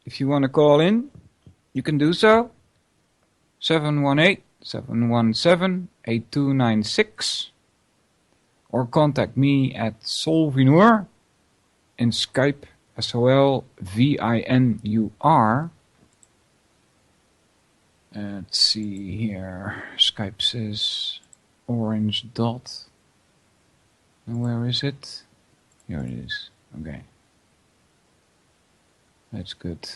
If you want to call in, you can do so. 718-717-8296. Or contact me at Solvinur in Skype, SOLVINUR. Let's see here. Skype says orange dot. And where is it? Here it is. Okay. That's good.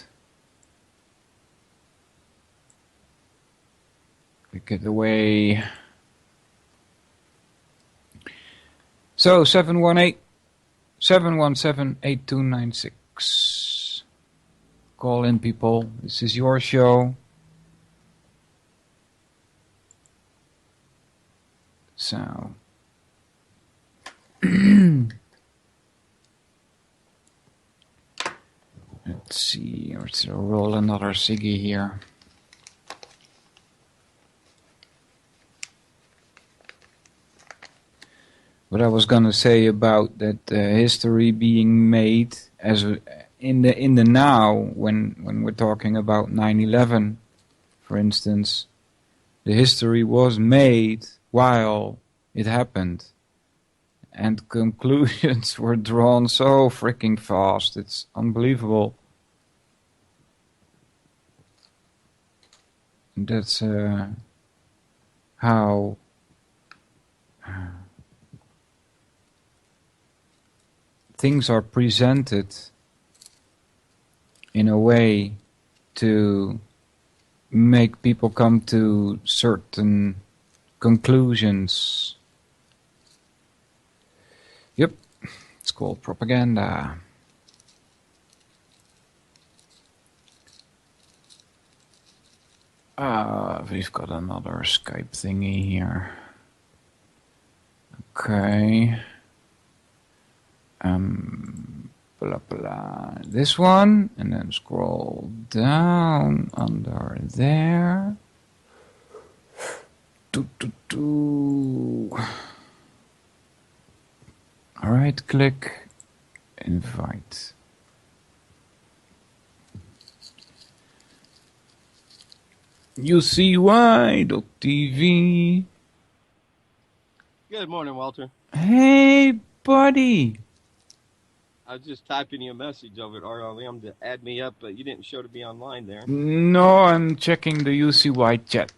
Click it away. So 718-717-8296. Call in, people. This is your show. So let's see, let's roll another ciggy here. What I was gonna say about that history being made as in the now, when we're talking about 9/11, for instance, the history was made while it happened, and conclusions were drawn so freaking fast. It's unbelievable. That's how things are presented in a way to make people come to certain conclusions. Yep, it's called propaganda. We've got another Skype thingy here. Okay. Blah, blah. This one, and then scroll down under there. Right click, invite. UCY.tv. Good morning, Walter. Hey, buddy. I was just typing you a message over at RLM to add me up, but you didn't show to be online there. No, I'm checking the UCY chat.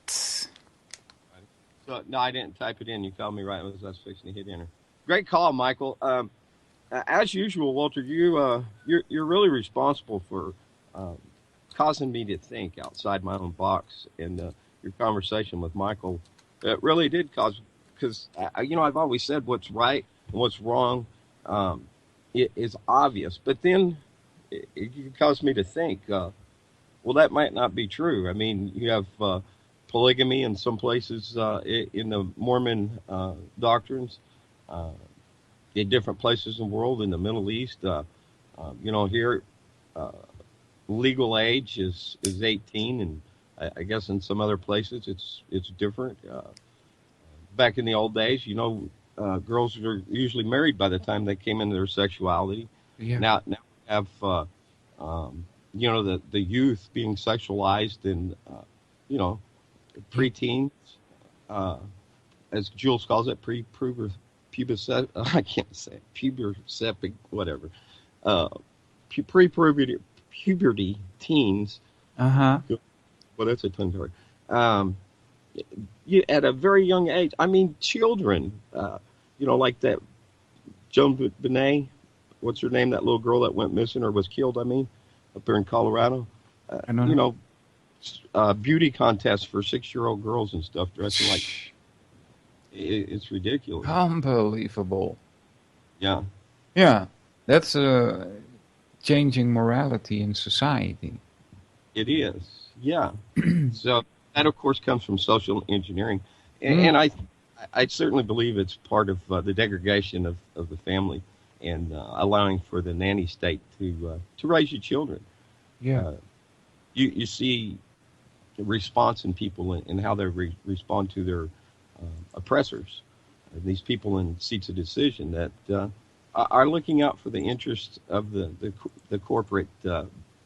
So, no, I didn't type it in. You called me right as I was fixing to hit enter. Great call, Michael. As usual, Walter, you're really responsible for causing me to think outside my own box. And your conversation with Michael, it really did cause, because I've always said what's right and what's wrong. It is obvious, but then it caused me to think, well, that might not be true. I mean, you have polygamy in some places in the Mormon doctrines, in different places in the world, in the Middle East. Here, legal age is 18, and I guess in some other places it's different. Back in the old days, girls are usually married by the time they came into their sexuality. Yeah. Now we have, the youth being sexualized in, preteens, as Jules calls it, pubescent. I can't say it, pubercepic, whatever. Pre-puberty teens. Uh-huh. Well, that's a tongue twister. At a very young age, I mean, children, like that Joan Benet, what's her name, that little girl that went missing or was killed, up there in Colorado. I don't know. Beauty contests for 6-year-old girls and stuff, dressing like, it's ridiculous. Unbelievable. Yeah. Yeah, that's changing morality in society. It is, yeah. So that, of course, comes from social engineering. And I certainly believe it's part of the degradation of the family and allowing for the nanny state to raise your children. Yeah. You see the response in people and how they respond to their oppressors, these people in seats of decision that are looking out for the interests of the corporate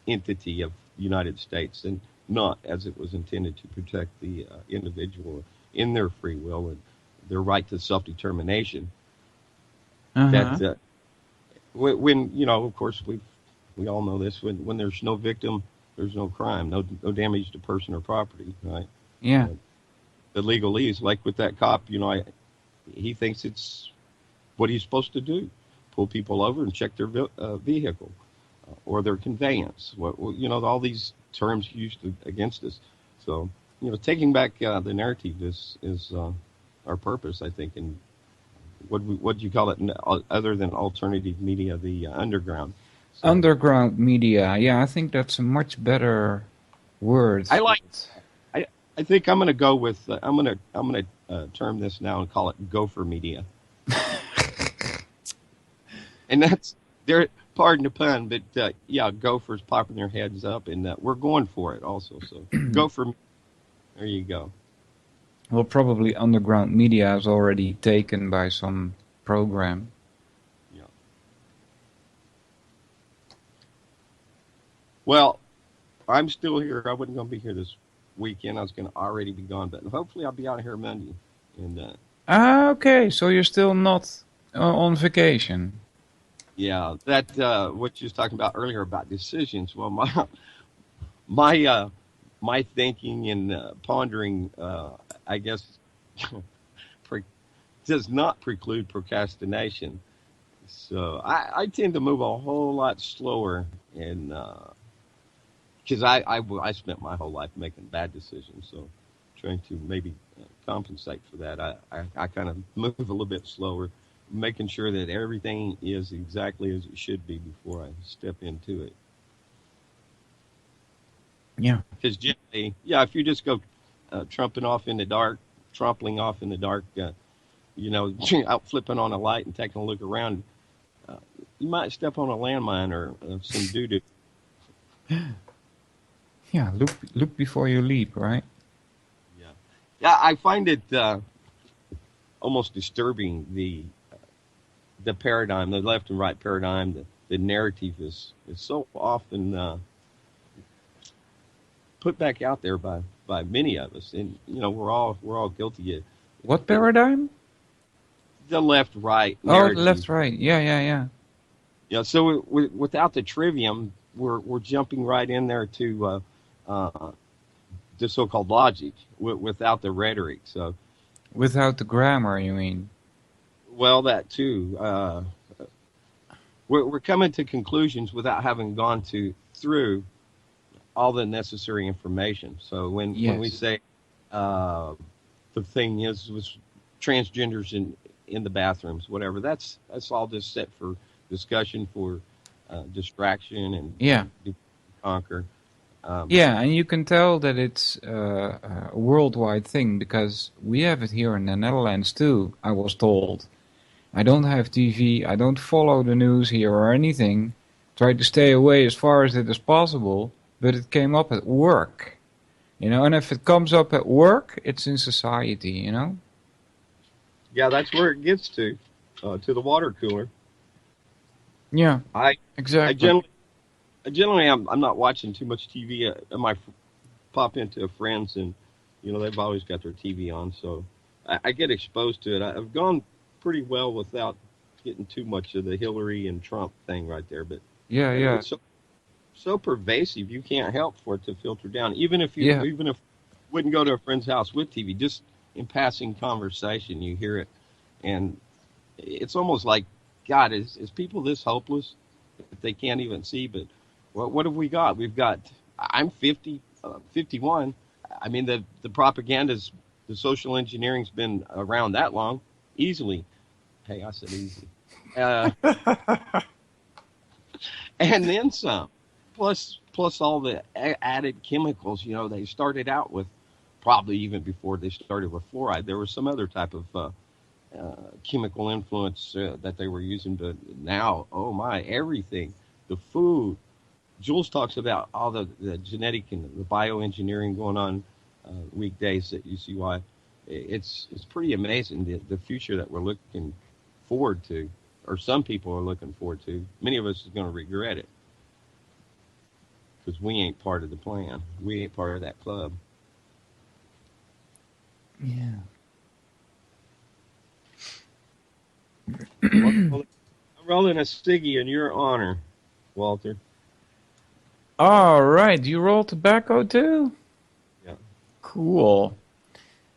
entity of the United States, and not as it was intended to protect the individual in their free will and their right to self-determination. Uh-huh. That when of course we all know this, when there's no victim, there's no crime, no damage to person or property, right? Yeah. The legalese, like with that cop, he thinks it's what he's supposed to do, pull people over and check their vehicle or their conveyance. All these terms used against us. So, taking back the narrative is our purpose, I think. And what do you call it other than alternative media, the underground? So, Underground media. Yeah, I think that's a much better word. I think I'm going to go with I'm going to term this now and call it gopher media. And that's pardon the pun, but gophers popping their heads up, and we're going for it also. So gopher, there you go. Well, probably underground media is already taken by some program. Well, I'm still here. I wasn't going to be here this weekend. I was going to already be gone, but hopefully I'll be out here Monday. And Okay, so you're still not on vacation. yeah, that what you was talking about earlier about decisions. Well, my thinking and pondering, I guess, does not preclude procrastination. So I tend to move a whole lot slower, and because I spent my whole life making bad decisions, so trying to maybe compensate for that, I kind of move a little bit slower, making sure that everything is exactly as it should be before I step into it. Yeah. Because generally, yeah, if you just go trampling off in the dark, out flipping on a light and taking a look around, you might step on a landmine or some doo-doo. Yeah, look before you leap, right? Yeah, I find it almost disturbing, the paradigm, the left and right paradigm. The narrative is so often put back out there by many of us, and we're all guilty of What paradigm? the left-right Oh, narrative. left, right. Yeah. Yeah, so without the trivium, we're jumping right in there to the so-called logic, without the rhetoric. So, Without the grammar, you mean? well, that too. We're coming to conclusions without having gone through all the necessary information. So when we say the thing was transgenders in the bathrooms, whatever, that's all just set for discussion, for distraction, and conquer. Yeah, and you can tell that it's a worldwide thing, because we have it here in the Netherlands too, I was told. I don't have TV, I don't follow the news here or anything. Try to stay away as far as it is possible, but it came up at work. And if it comes up at work, it's in society, Yeah, that's where it gets to the water cooler. Yeah, exactly. Generally, I'm not watching too much TV. I might pop into friends, and they've always got their TV on, so I get exposed to it. I've gone pretty well without getting too much of the Hillary and Trump thing right there, but yeah. It's so pervasive, you can't help for it to filter down. Even if you wouldn't go to a friend's house with TV, just in passing conversation, you hear it, and it's almost like, God, is people this hopeless that they can't even see? But what have we got? I'm 50, 51. I mean, the propaganda's, the social engineering's been around that long, easily. Hey, I said easy. And then some. Plus all the added chemicals, they started out with, probably even before they started with fluoride, there was some other type of chemical influence that they were using, but now, oh my, everything, the food. Jules talks about all the genetic and the bioengineering going on weekdays at UCY. It's pretty amazing, the future that we're looking forward to, or some people are looking forward to. Many of us are going to regret it, because we ain't part of the plan. We ain't part of that club. Yeah. I'm rolling a ciggy in your honor, Walter. All right, you roll tobacco too? Yeah. Cool.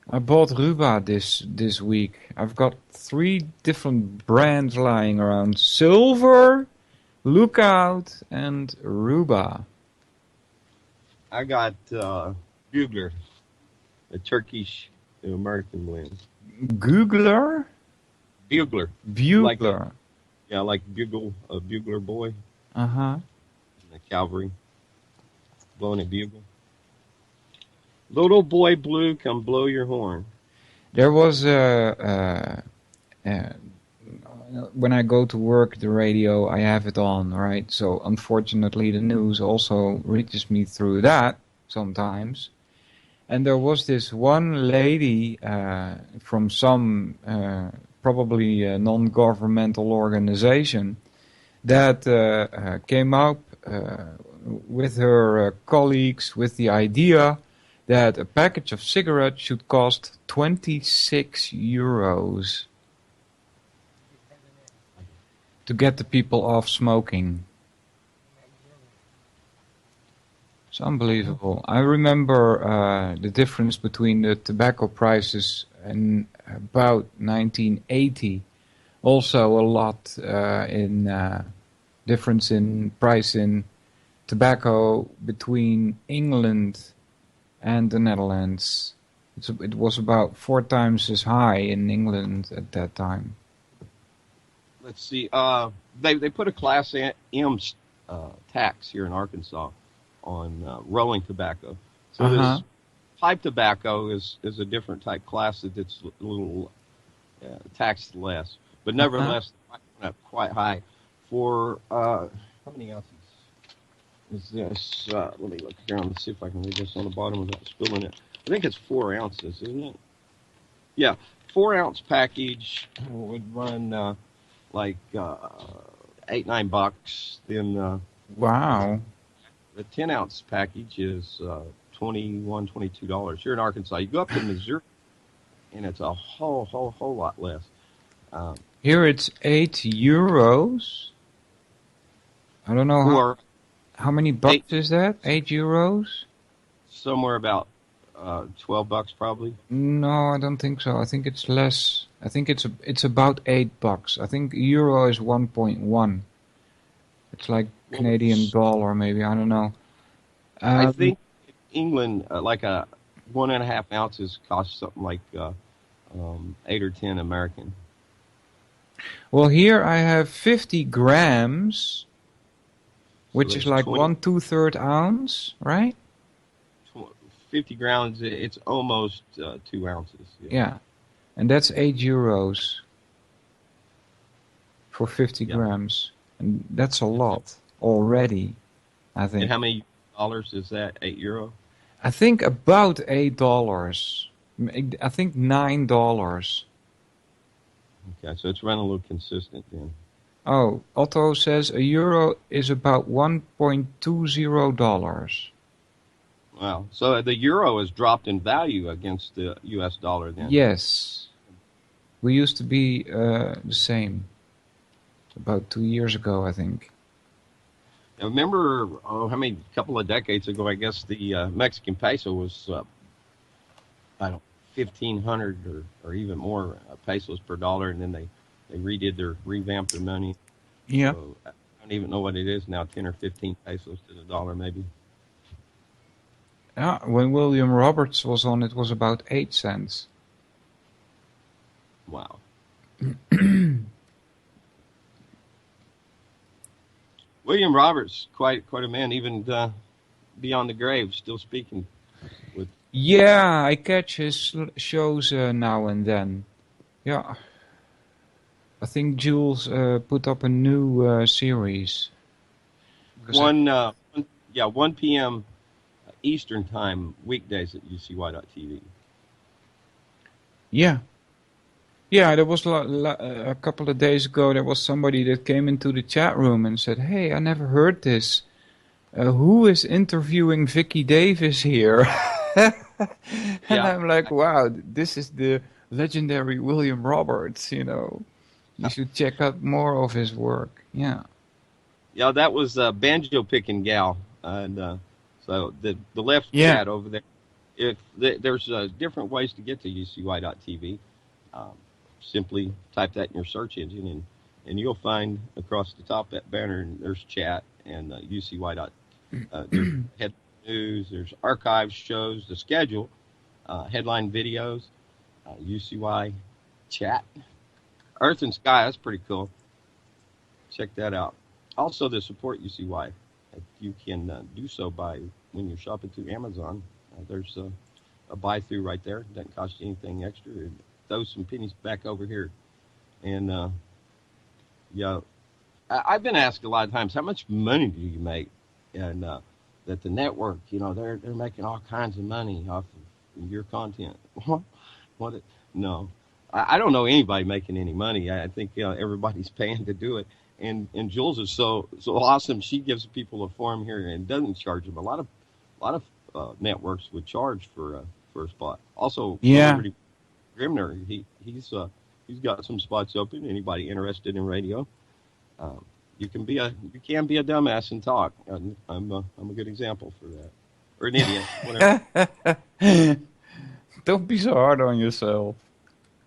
I bought Ruba this week. I've got 3 different brands lying around: Silver, Lookout, and Ruba. I got Bugler, a Turkish American blend. Googler? Bugler. Bugler. Like Bugle, a bugler boy. Uh-huh. The cavalry. Blowing a bugle. Little boy blue, come blow your horn. There was when I go to work, the radio, I have it on, right? So unfortunately, the news also reaches me through that sometimes. And there was this one lady from some probably non-governmental organization that came up with her colleagues with the idea that a package of cigarettes should cost 26 euros to get the people off smoking. It's unbelievable. I remember the difference between the tobacco prices in about 1980. Also a lot in difference in price in tobacco between England and the Netherlands. It was about 4 times as high in England at that time. Let's see. They put a Class M tax here in Arkansas on rolling tobacco. So this pipe tobacco is a different type class that's a little taxed less, but nevertheless quite high. For how many ounces is this? Let me look here and see if I can read this on the bottom without spilling it. I think it's 4 ounces, isn't it? Yeah, 4 ounce package would run like $8-9. Then wow. The 10 ounce package is $21-22 here in Arkansas. You go up to Missouri, and it's a whole lot less. Here it's 8 euros. I don't know how many bucks is that? 8 euros? Somewhere about $12 probably. No, I don't think so. I think it's less. I think it's about $8. I think euro is 1.1. It's like Canadian dollar, maybe. I don't know. I think in England, like a 1.5 ounces costs something like 8 or 10 American. Well, here I have 50 grams, which So is like 20 1 2/3 ounce, right? 50 grams, it's almost 2 ounces. Yeah. And that's 8 euros for 50 grams. And that's a lot already, I think. And how many dollars is that? 8 euro? I think about $8. I think $9. Okay, so it's running a little consistent then. Oh, Otto says a euro is about $1.20. Wow. So the euro has dropped in value against the U.S. dollar then. Yes. We used to be the same. About 2 years ago, I think. I remember, a couple of decades ago, I guess the Mexican peso was, 1,500 or even more pesos per dollar, and then they revamped their money. Yeah. So I don't even know what it is now, 10 or 15 pesos to the dollar maybe. Yeah, when William Roberts was on, it was about 8 cents. Wow. William Roberts, quite a man, even beyond the grave, still speaking. Yeah, I catch his shows now and then. Yeah. I think Jules put up a new series. 1 p.m. Eastern Time, weekdays at UCY.tv. Yeah. Yeah, there was a couple of days ago, there was somebody that came into the chat room and said, hey, I never heard this. Who is interviewing Vicky Davis here? And I'm like, wow, this is the legendary William Roberts, you know. You should check out more of his work. Yeah. Yeah, that was Banjo Picking Gal. And so the left chat over there, there's different ways to get to UCY.tv. Simply type that in your search engine, and you'll find across the top that banner, there's chat and UCY. There's head news, there's archives, shows, the schedule, headline videos, UCY chat, Earth and Sky. That's pretty cool. Check that out. Also, to support UCY, you can do so by when you're shopping through Amazon. There's a buy through right there. It doesn't cost you anything extra. Throw some pennies back over here. And I've been asked a lot of times, how much money do you make? And that the network, they're making all kinds of money off of your content. No, I don't know anybody making any money. I think everybody's paying to do it. And Jules is so awesome. She gives people a forum here and doesn't charge them. A lot of networks would charge for a spot. Also, Yeah. Liberty Grimner, he's got some spots open. Anybody interested in radio? You can be a dumbass and talk. I'm a good example for that, or an idiot, whatever. Don't be so hard on yourself.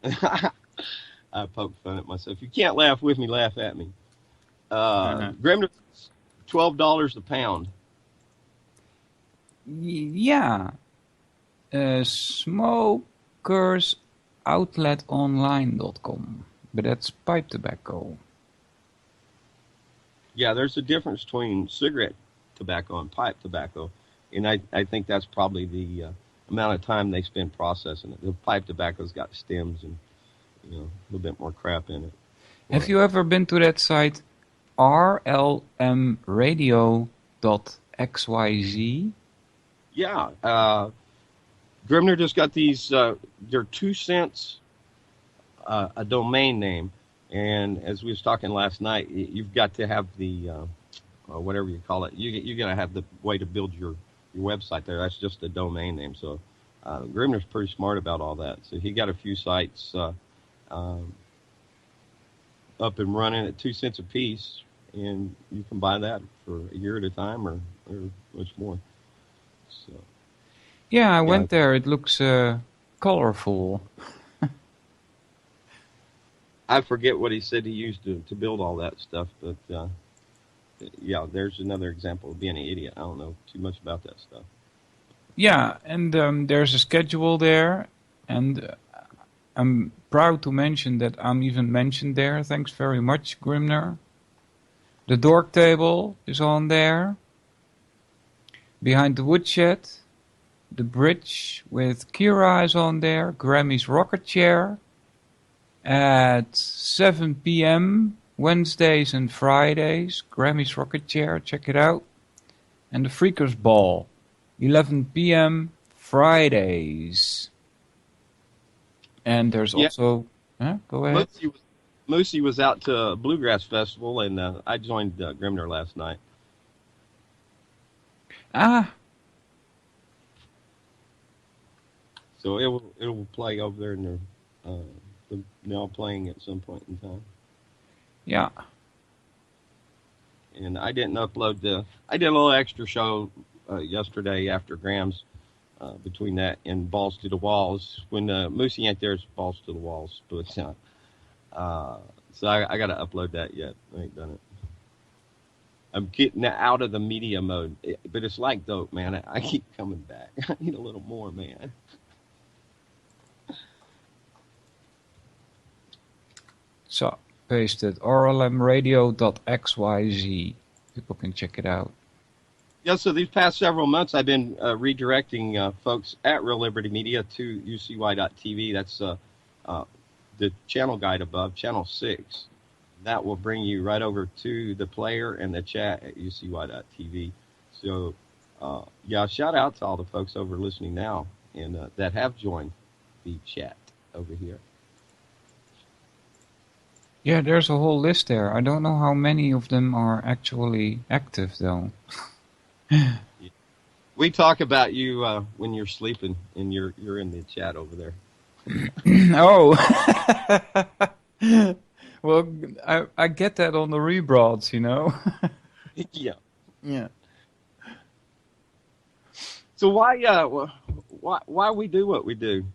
I poke fun at myself. You can't laugh with me, laugh at me. Grimner, $12 a pound. Yeah. Smokersoutletonline.com. But that's pipe tobacco. Yeah, there's a difference between cigarette tobacco and pipe tobacco, and I think that's probably the amount of time they spend processing it. The pipe tobacco's got stems and a little bit more crap in it. Have you ever been to that site rlmradio.xyz? Yeah, Grimner just got these. They're 2 cents a domain name, and as we was talking last night, you've got to have the whatever you call it. You got to have the way to build your website there. That's just a domain name. So Grimner's pretty smart about all that. So he got a few sites up and running at 2 cents a piece, and you can buy that for a year at a time or much more. So. Yeah, I went there. It looks colorful. I forget what he said he used to build all that stuff, but yeah, there's another example of being an idiot. I don't know too much about that stuff. Yeah, and there's a schedule there, and I'm proud to mention that I'm even mentioned there. Thanks very much, Grimner. The dork table is on there. Behind the woodshed, the bridge with Kira is on there. Grammy's rocket chair at 7 p.m. Wednesdays and Fridays. Grammy's rocket chair, check it out. And the Freakers Ball, 11 p.m. Fridays. And there's also... Go ahead. Moosey was out to Bluegrass Festival, and I joined Grimner last night. So it will play over there, and they're now playing at some point in time. Yeah. And I didn't upload I did a little extra show yesterday after Graham's, between that and Balls to the Walls. When Moosey ain't there, it's Balls to the Walls. But so I got to upload that yet. I ain't done it. I'm getting out of the media mode, but it's like dope, man. I keep coming back. I need a little more, man. So, pasted rlmradio.xyz. People can check it out. Yeah, so these past several months, I've been redirecting folks at Real Liberty Media to ucy.tv. That's the channel guide above, channel 6. That will bring you right over to the player and the chat at ucy.tv. So, yeah, shout out to all the folks over listening now and that have joined the chat over here. Yeah, there's a whole list there. I don't know how many of them are actually active, though. We talk about you when you're sleeping, and you're in the chat over there. Oh. Well, I get that on the rebroads, you know. Yeah. Yeah. So why we do what we do,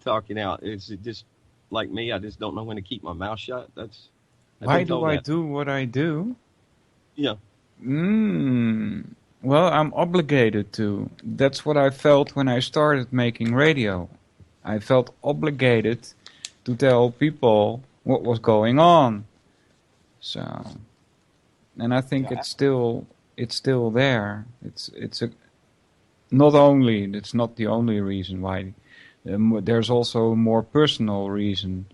talking out? Is it just like me? I just don't know when to keep my mouth shut. Why do I do what I do? Yeah. Well, I'm obligated to. That's what I felt when I started making radio. I felt obligated to tell people what was going on. So, and I think it's still there. It's not the only reason why. There's also a more personal reason.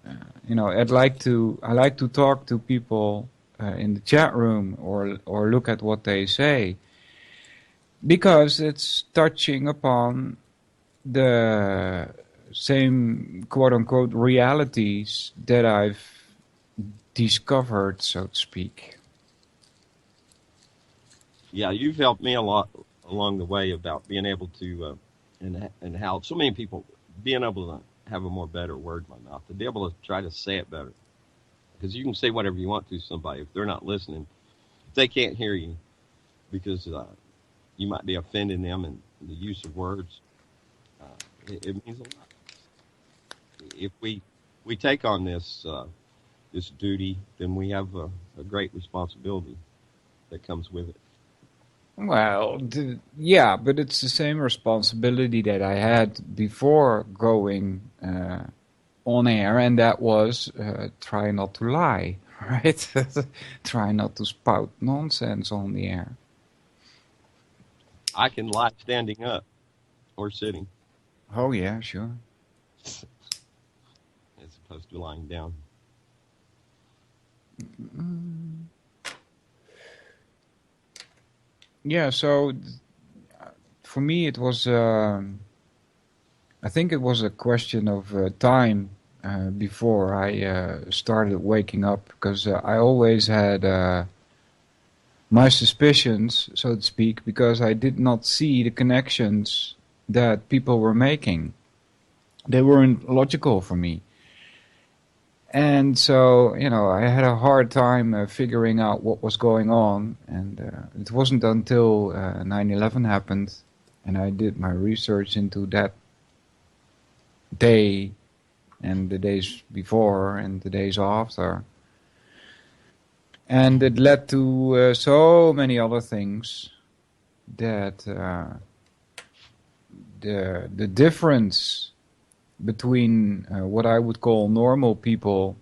I like to talk to people in the chat room or look at what they say, because it's touching upon the same quote-unquote realities that I've discovered, so to speak. Yeah, you've helped me a lot along the way about being able to, and how so many people being able to have a more better word in my mouth, to be able to try to say it better. Because you can say whatever you want to somebody. If they're not listening, if they can't hear you, because you might be offending them in the use of words, it means a lot. If we take on this this duty, then we have a great responsibility that comes with it. Well, yeah, but it's the same responsibility that I had before going on air, and that was try not to lie, right? Try not to spout nonsense on the air. I can lie standing up or sitting. Oh, yeah, sure. As opposed to lying down. Yeah, so for me it was, I think it was a question of time before I started waking up, because I always had my suspicions, so to speak, because I did not see the connections that people were making. They weren't logical for me. And so, I had a hard time figuring out what was going on. And it wasn't until 9/11 happened and I did my research into that day and the days before and the days after. And it led to so many other things that the difference between what I would call normal people,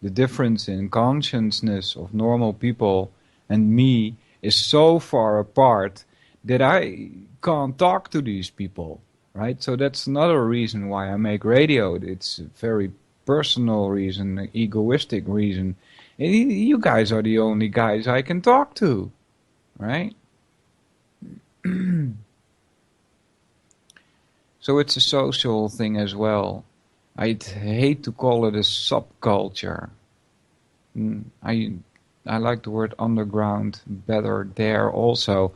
the difference in consciousness of normal people and me is so far apart that I can't talk to these people, right? So that's another reason why I make radio. It's a very personal reason, an egoistic reason. And you guys are the only guys I can talk to, right? So it's a social thing as well. I'd hate to call it a subculture. I like the word underground better there also.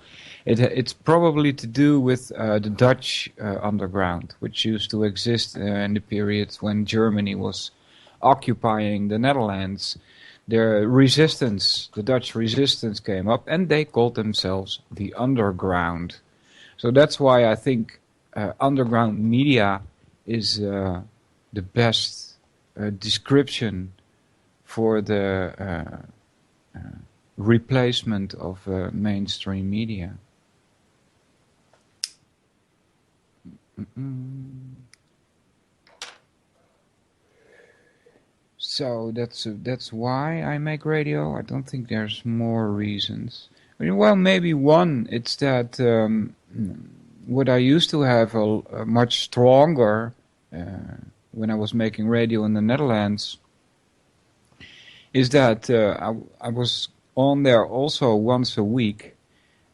It's probably to do with the Dutch underground, which used to exist in the period when Germany was occupying the Netherlands. The Dutch resistance came up, and they called themselves the underground. So that's why I think underground media is the best description for the replacement of mainstream media. So that's why I make radio. I don't think there's more reasons. Well, maybe one, it's that what I used to have a much stronger when I was making radio in the Netherlands is that I was on there also once a week,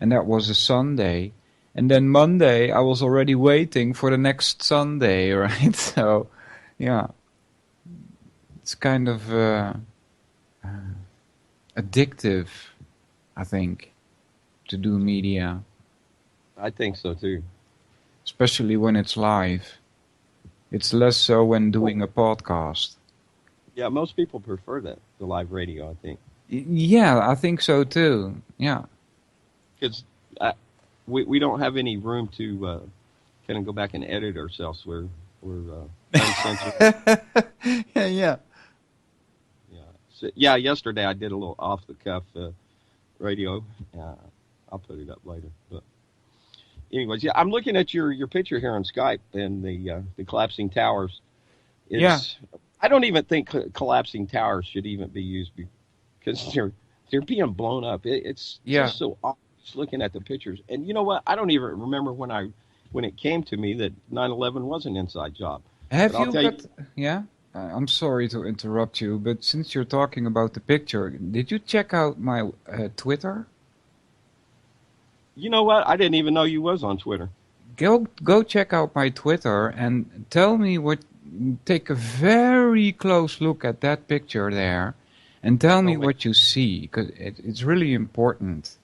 and that was a Sunday. And then Monday I was already waiting for the next Sunday, right? So, yeah. It's kind of addictive, I think, to do media. I think so too. Especially when it's live. It's less so when doing a podcast. Yeah, most people prefer that, the live radio, I think. Yeah, I think so too. Yeah. Because we don't have any room to kind of go back and edit ourselves. We're uncensored. Yeah. So, yeah, yesterday I did a little off-the-cuff radio. I'll put it up later. But anyways, yeah, I'm looking at your picture here on Skype and the collapsing towers. Yeah. I don't even think collapsing towers should even be used because they're being blown up. It's just so obvious looking at the pictures. And you know what? I don't even remember when it came to me that 9/11 was an inside job. Have you got... Yeah? I'm sorry to interrupt you, but since you're talking about the picture, did you check out my Twitter? You know what? I didn't even know you was on Twitter. go check out my Twitter and tell me take a very close look at that picture there and tell me what you see, because it's really important.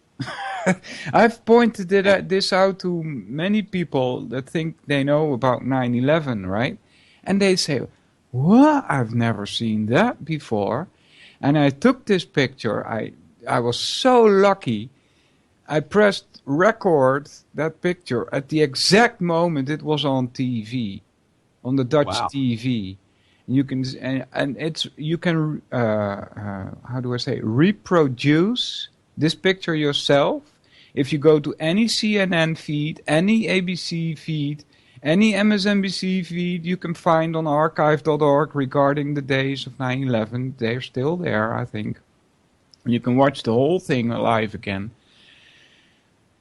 I've pointed this out to many people that think they know about 9/11, right? And they say, what? I've never seen that before. And I took this picture. I was so lucky. I pressed record that picture at the exact moment it was on TV, on the Dutch TV. You can how do I say, reproduce this picture yourself. If you go to any CNN feed, any ABC feed, any MSNBC feed you can find on archive.org regarding the days of 9/11, they're still there, I think. You can watch the whole thing live again.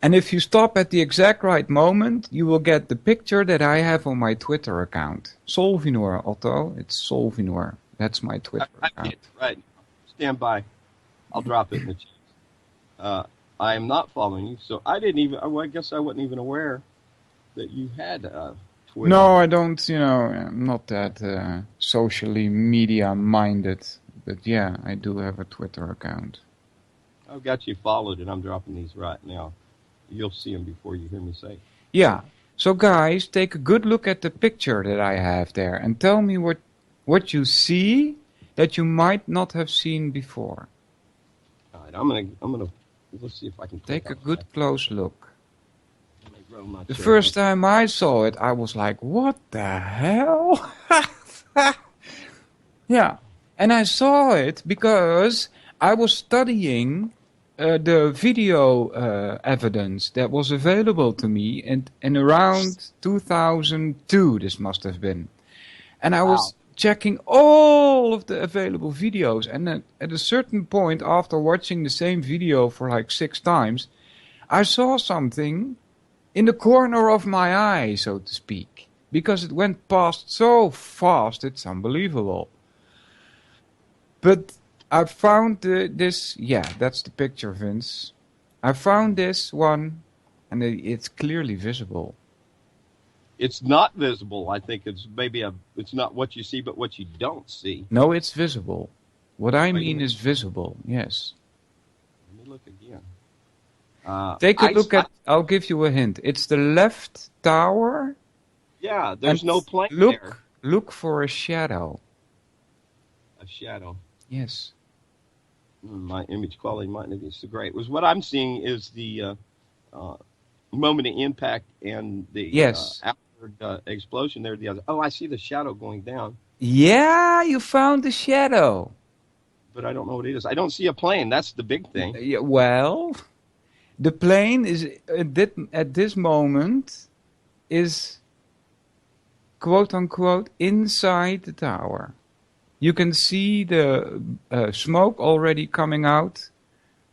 And if you stop at the exact right moment, you will get the picture that I have on my Twitter account. Solvinur, Otto. It's Solvinur. That's my Twitter account. Right. Stand by. I'll drop it in the chat. I am not following you, so I didn't even, I guess I wasn't even aware that you had Twitter. No, I don't, I'm not that socially media-minded. But yeah, I do have a Twitter account. I've got you followed, and I'm dropping these right now. You'll see them before you hear me say. Yeah. So guys, take a good look at the picture that I have there and tell me what you see that you might not have seen before. All right, I'm gonna let's see if I can take a good close look. The chair. First time I saw it, I was like, what the hell? Yeah. And I saw it because I was studying the video evidence that was available to me in around 2002, this must have been. And I was checking all of the available videos. And then at a certain point, after watching the same video for like 6 times, I saw something in the corner of my eye, so to speak. Because it went past so fast, it's unbelievable. But I found this, yeah, that's the picture, Vince. I found this one, and it's clearly visible. It's not visible. I think it's it's not what you see, but what you don't see. No, it's visible. What I mean is visible, yes. Let me look again. Take a look at, I'll give you a hint. It's the left tower. Yeah, there's no plane there. Look for a shadow. A shadow. Yes. My image quality might not be so great. What I'm seeing is the moment of impact and the after explosion there. I see the shadow going down. Yeah, you found the shadow. But I don't know what it is. I don't see a plane. That's the big thing. Yeah, well, the plane is at this moment is quote unquote inside the tower. You can see the smoke already coming out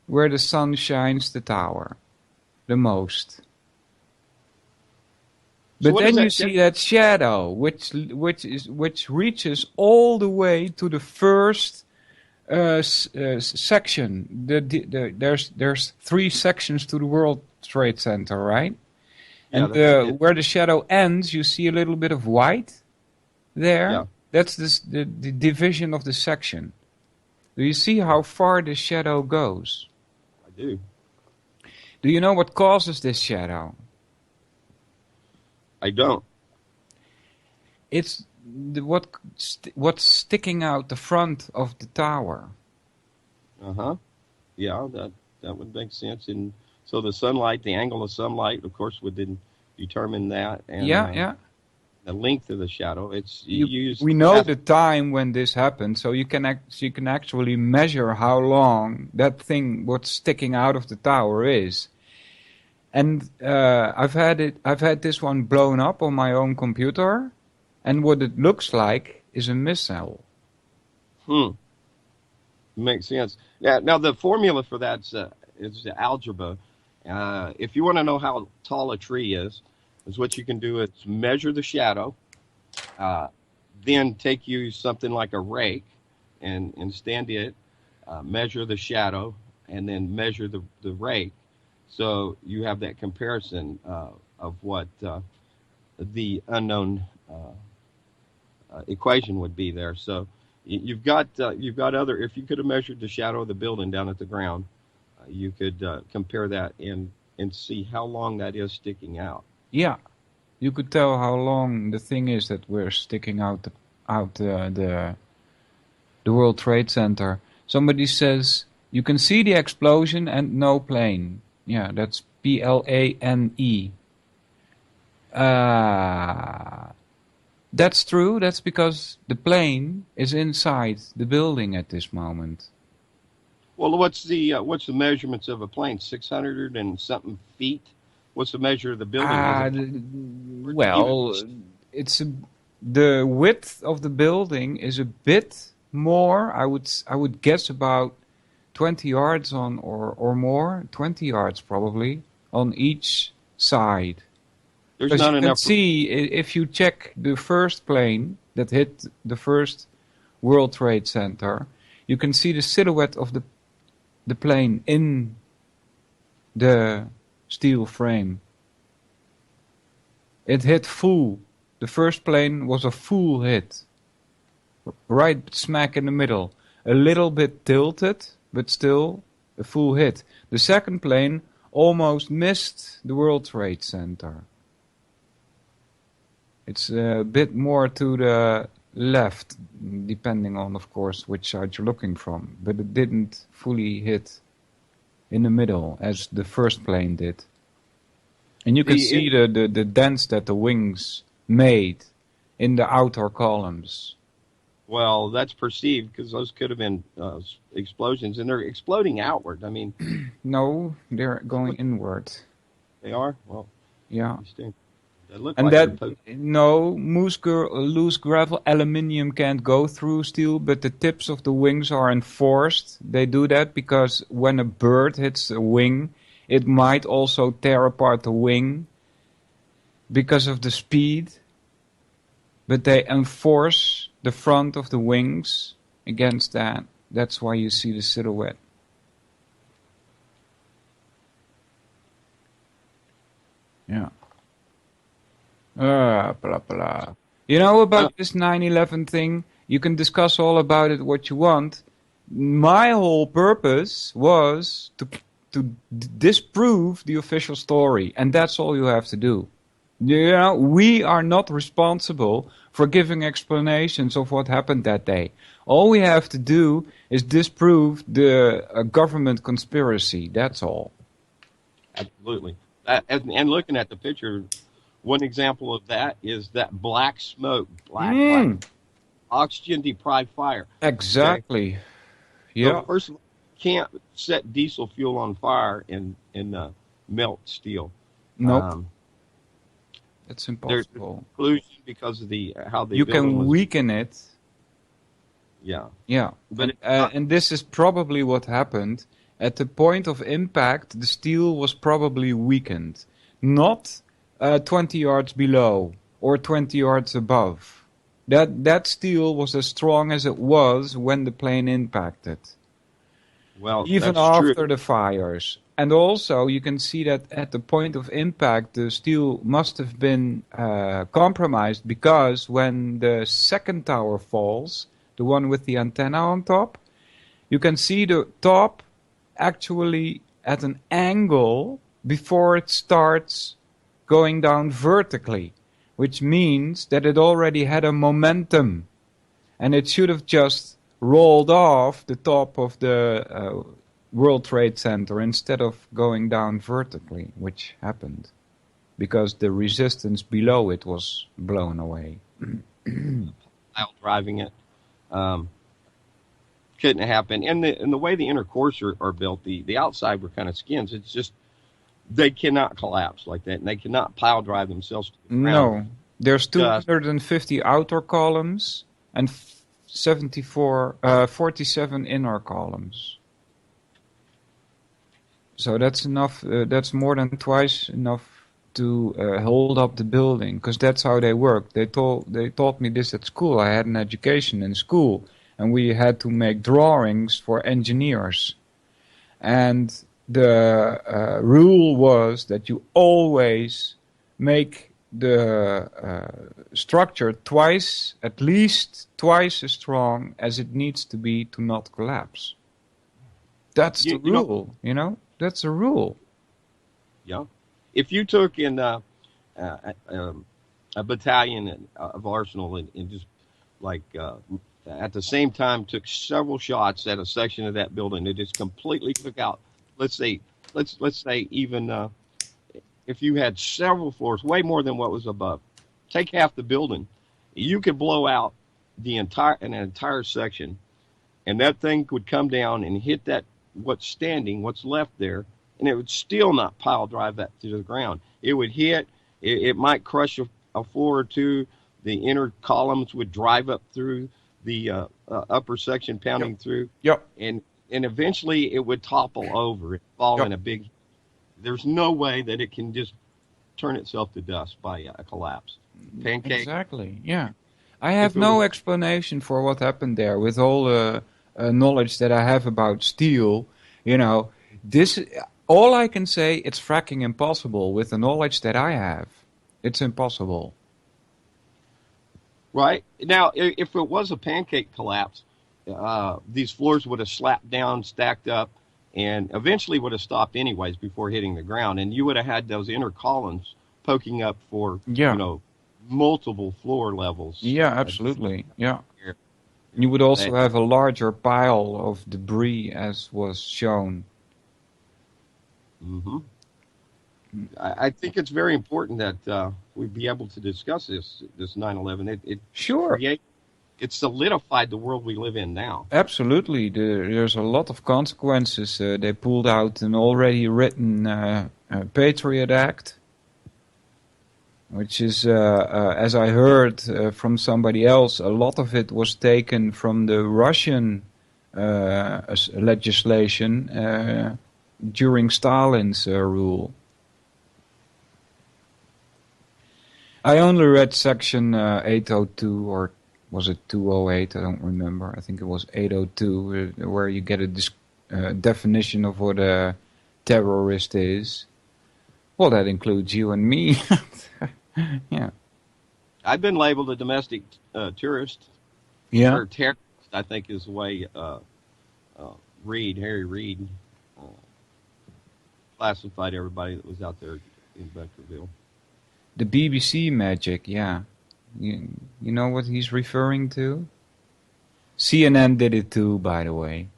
where the sun shines the tower the most. But then you see that shadow, which reaches all the way to the first section. There's 3 sections to the World Trade Center, right? Yeah, and where the shadow ends, you see a little bit of white there. Yeah. That's the division of the section. Do you see how far the shadow goes? I do. Do you know what causes this shadow? I don't. It's what's sticking out the front of the tower. Uh-huh. Yeah, that would make sense. And so the sunlight, the angle of sunlight, of course, would then determine that. And, yeah. The length of the shadow. We know the time when this happened, so you can actually measure how long that thing, what's sticking out of the tower, is. And I've had this one blown up on my own computer, and what it looks like is a missile. Makes sense. Yeah. Now the formula for that is algebra. If you want to know how tall a tree is what you can do is measure the shadow, then use something like a rake and stand it, measure the shadow, and then measure the rake. So you have that comparison of what the unknown equation would be there. So you've got other. If you could have measured the shadow of the building down at the ground, you could compare that and see how long that is sticking out. Yeah, you could tell how long the thing is that we're sticking out the World Trade Center. Somebody says you can see the explosion and no plane. Yeah, that's plane. That's true. That's because the plane is inside the building at this moment. Well, what's the measurements of a plane? 600 and something feet. What's the measure of the building? Well, the width of the building is a bit more. I would guess about 20 yards on or more. 20 yards probably on each side. There's Because not you enough. can see, if you check the first plane that hit the first World Trade Center, you can see the silhouette of the plane in the steel frame. It hit full. The first plane was a full hit. Right smack in the middle. A little bit tilted, but still a full hit. The second plane almost missed the World Trade Center. It's a bit more to the left, depending on, of course, which side you're looking from. But it didn't fully hit in the middle, as the first plane did. And you can see the dents that the wings made in the outer columns. Well, that's perceived because those could have been explosions, and they're exploding outward. I mean, No, they're going inward. they are. Well, Yeah. they look And like that, no, loose gravel aluminium can't go through steel, but the tips of the wings are enforced. They do that because when a bird hits a wing, it might also tear apart the wing because of the speed. But they enforce the front of the wings against that. That's why you see the silhouette. Yeah. Blah, blah. You know about this 9/11 thing? You can discuss all about it what you want. My whole purpose was to disprove the official story, and that's all you have to do. You know, we are not responsible for giving explanations of what happened that day. All we have to do is disprove the government conspiracy. That's all. Absolutely. And looking at the picture, one example of that is that black smoke, black oxygen-deprived fire. Exactly. Okay? Yeah. So first of all, you can't set diesel fuel on fire and melt steel. Nope. It's impossible. There's pollution because of how the You building can was. weaken it. Yeah. Yeah. But and this is probably what happened. At the point of impact, the steel was probably weakened. Not 20 yards below or 20 yards above. That steel was as strong as it was when the plane impacted. Well, Even that's after true. the fires. And also, you can see that at the point of impact, the steel must have been compromised because when the second tower falls, the one with the antenna on top, you can see the top actually at an angle before it starts going down vertically, which means that it already had a momentum. And it should have just rolled off the top of the World Trade Center instead of going down vertically, which happened because the resistance below it was blown away. Out driving it couldn't happen. And the way the inner cores are built, the outside were kind of skins. It's just they cannot collapse like that, and they cannot pile drive themselves to the ground. No, there's 250 outer columns and 47 inner columns. So that's enough. That's more than twice enough to hold up the building, because that's how they work. They taught me this at school. I had an education in school, and we had to make drawings for engineers. And the rule was that you always make the structure at least twice as strong as it needs to be to not collapse. That's the rule, That's a rule. Yeah. If you took in a battalion of Arsenal and just like at the same time took several shots at a section of that building that just completely took out, let's say even if you had several floors, way more than what was above, take half the building, you could blow out an entire section, and that thing would come down and hit that what's left there, and it would still not pile drive that to the ground. It would hit, it might crush a floor or two, the inner columns would drive up through the upper section, pounding through. Yep. And eventually it would topple over and fall in a big. There's no way that it can just turn itself to dust by a collapse. Pancake. Exactly. Yeah. I have no explanation for what happened there with all the knowledge that I have about steel. All I can say, it's fracking impossible with the knowledge that I have. It's impossible. Right. Now, if it was a pancake collapse, these floors would have slapped down, stacked up, and eventually would have stopped anyways before hitting the ground. And you would have had those inner columns poking up for, multiple floor levels. Yeah, absolutely. Yeah. You would also have a larger pile of debris, as was shown. Mm-hmm. I think it's very important that we be able to discuss this 9/11. Sure. It solidified the world we live in now. Absolutely. There's a lot of consequences. They pulled out an already written Patriot Act, which is, as I heard from somebody else, a lot of it was taken from the Russian legislation during Stalin's rule. I only read section 802, or was it 208? I don't remember. I think it was 802, where you get a definition of what a terrorist is. Well, that includes you and me. Yeah. I've been labeled a domestic terrorist. Yeah. Or terrorist, I think is the way Harry Reid, classified everybody that was out there in Beckerville. The BBC magic, yeah. You know what he's referring to? CNN did it too, by the way.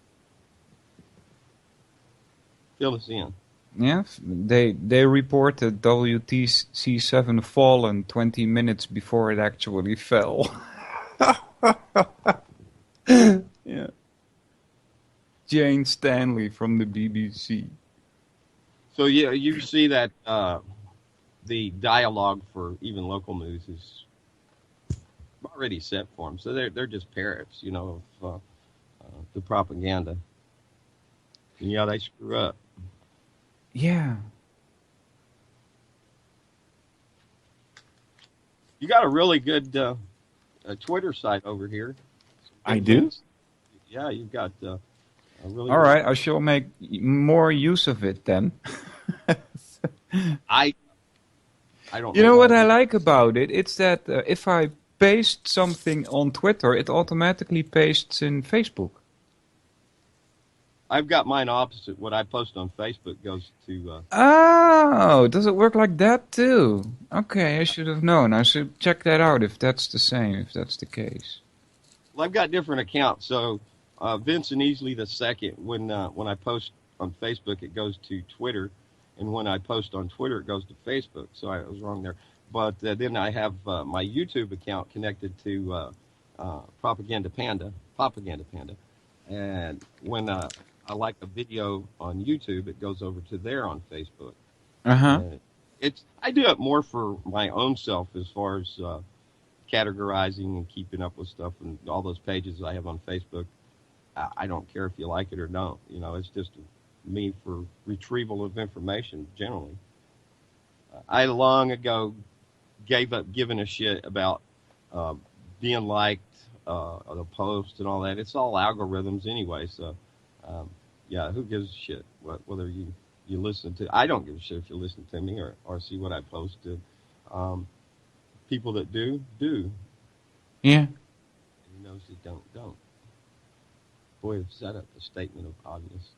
Fill us in. Yeah, they reported WTC-7 fallen 20 minutes before it actually fell. Yeah. Jane Stanley from the BBC. So yeah, you see that the dialogue for even local news is already set for them. So they're just parrots, of the propaganda. And yeah, they screw up. Yeah. You got a really good Twitter site over here. I do? Yeah, you've got a really All right, I shall make more use of it then. I don't know. You know what I like about it? It's that if I paste something on Twitter, it automatically pastes in Facebook. I've got mine opposite. What I post on Facebook goes to... Oh, does it work like that too? Okay, I should have known. I should check that out if that's the same, if that's the case. Well, I've got different accounts. So Vincent Easley II, when I post on Facebook, it goes to Twitter. And when I post on Twitter, it goes to Facebook. So I was wrong there. But then I have my YouTube account connected to Propaganda Panda. And when I like a video on YouTube, it goes over to there on Facebook. Uh-huh. I do it more for my own self as far as categorizing and keeping up with stuff and all those pages I have on Facebook. I don't care if you like it or don't. It's just me for retrieval of information generally. I long ago gave up giving a shit about being liked, the post and all that. It's all algorithms anyway, so yeah, who gives a shit whether you listen to... I don't give a shit if you listen to me or see what I posted. People that do, do. Yeah. And those that don't, don't. Boy, is that a statement of obvious.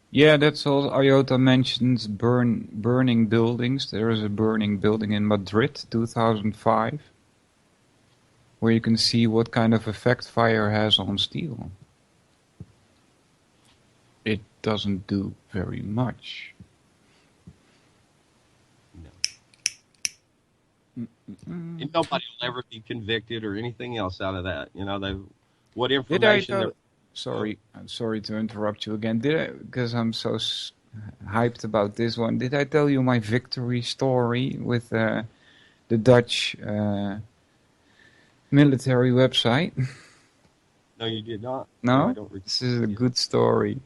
Yeah, that's all. Iota mentions burning buildings. There is a burning building in Madrid, 2005, where you can see what kind of effect fire has on steel. It doesn't do very much. No. And nobody will ever be convicted or anything else out of that. You know, what information... Sorry, I'm sorry to interrupt you again. Because I'm so hyped about this one. Did I tell you my victory story with the Dutch military website? No, you did not. No? I don't This is a good story.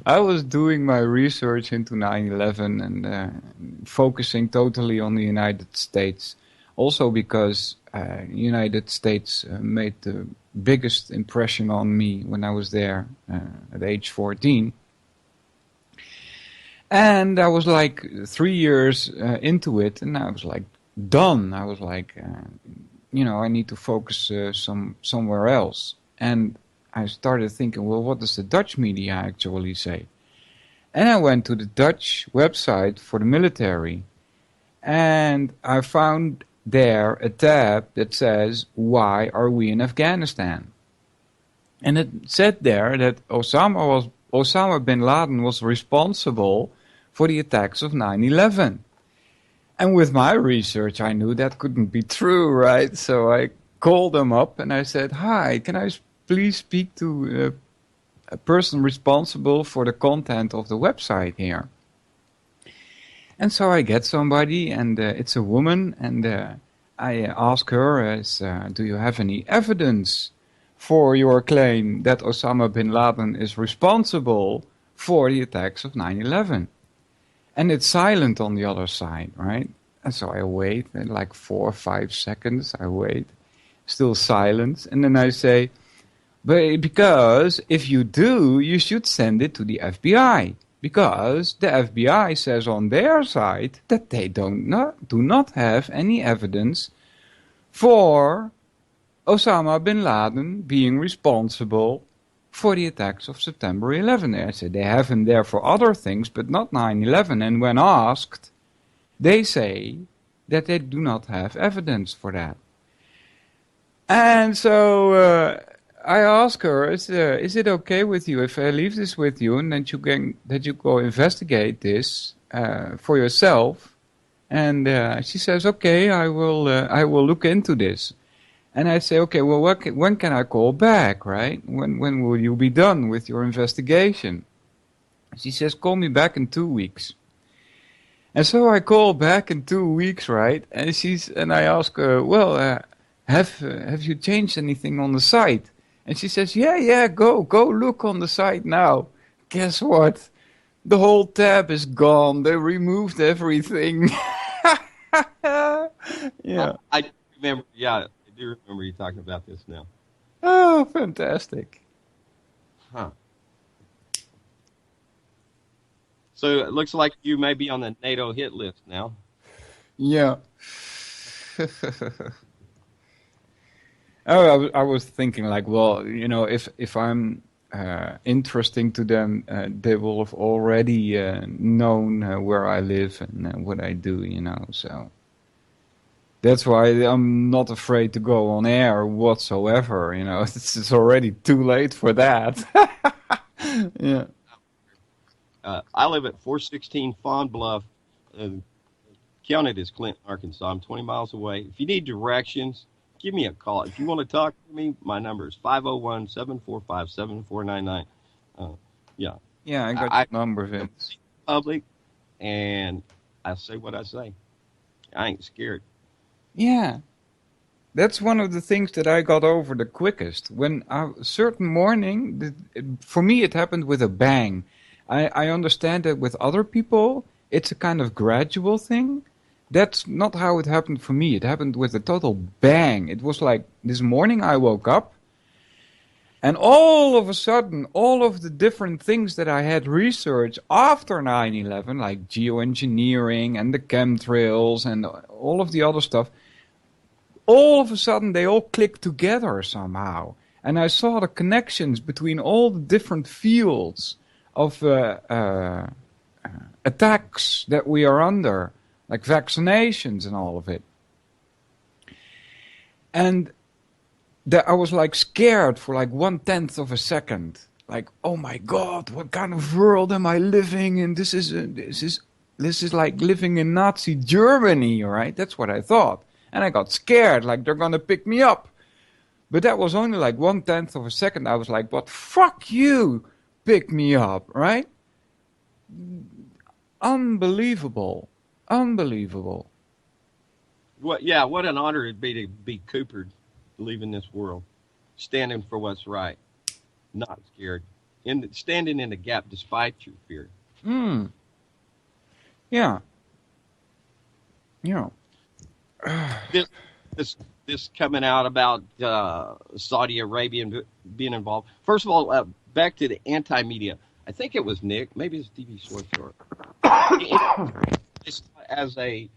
I was doing my research into 9/11 and focusing totally on the United States. Also because United States made the biggest impression on me when I was there at age 14. And I was like 3 years into it, and I was like done. I was like, I need to focus somewhere else. And I started thinking, well, what does the Dutch media actually say? And I went to the Dutch website for the military, and I found there a tab that says, why are we in Afghanistan? And it said there that Osama bin Laden was responsible for the attacks of 9/11. And with my research, I knew that couldn't be true, right? So I called them up and I said, hi, can I please speak to a person responsible for the content of the website here? And so I get somebody, and it's a woman, and I ask her, do you have any evidence for your claim that Osama bin Laden is responsible for the attacks of 9/11? And it's silent on the other side, right? And so I wait, and like 4 or 5 seconds, I wait, still silence, and then I say, but because if you do, you should send it to the FBI. Because the FBI says on their side that they do not have any evidence for Osama bin Laden being responsible for the attacks of September 11. I said they have him there for other things, but not 9/11. And when asked, they say that they do not have evidence for that. And so I ask her, is it okay with you if I leave this with you and that you go investigate this for yourself? And she says, okay, I will look into this. And I say, okay, well, when can I call back, right? When will you be done with your investigation? She says, call me back in 2 weeks. And so I call back in 2 weeks, right? And I ask her, well, have you changed anything on the site? And she says, yeah, go look on the site now. Guess what? The whole tab is gone. They removed everything. Yeah. I remember, I do remember you talking about this now. Oh, fantastic. Huh. So it looks like you may be on the NATO hit list now. Yeah. Oh, I was thinking like, well, if I'm interesting to them, they will have already known where I live and what I do, so that's why I'm not afraid to go on air whatsoever, it's already too late for that. Yeah. I live at 416 Fawn Bluff, counted as Clinton, Arkansas. I'm 20 miles away. If you need directions, give me a call. If you want to talk to me, my number is 501-745-7499. Yeah. Yeah, I got your number, Vince. Public, and I say what I say. I ain't scared. Yeah. That's one of the things that I got over the quickest. When a certain morning, for me it happened with a bang. I understand that with other people, it's a kind of gradual thing. That's not how it happened for me. It happened with a total bang. It was like this morning I woke up And all of a sudden, all of the different things that I had researched after 9/11, like geoengineering and the chemtrails and all of the other stuff, all of a sudden they all clicked together somehow. And I saw the connections between all the different fields of attacks that we are under, like vaccinations and all of it. And that I was like scared for like 1/10 of a second. Like, oh my God, what kind of world am I living in? This is like living in Nazi Germany, right? That's what I thought. And I got scared, like they're gonna pick me up. But that was only like 1/10 of a second. I was like, what, fuck you, pick me up, right? Unbelievable. Unbelievable. What an honor it'd be to be Coopered, leaving this world, standing for what's right, not scared, standing in the gap despite your fear. Yeah. Yeah. This coming out about Saudi Arabia being involved. First of all, back to the anti-media. I think it was Nick, maybe it's DB Short. As a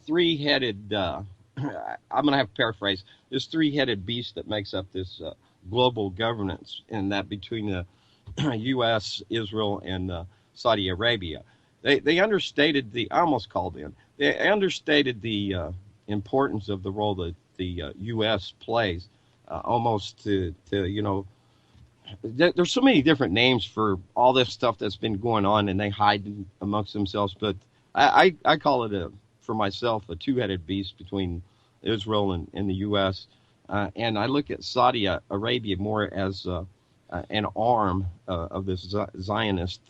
three-headed, I'm going to have to paraphrase, this three-headed beast that makes up this global governance, and that between the U.S., Israel, and Saudi Arabia. They understated I almost called in. They understated the importance of the role that the U.S. plays, almost to there's so many different names for all this stuff that's been going on, and they hide amongst themselves. But I call it, for myself, a two-headed beast between Israel and the U.S. And I look at Saudi Arabia more as an arm of this Zionist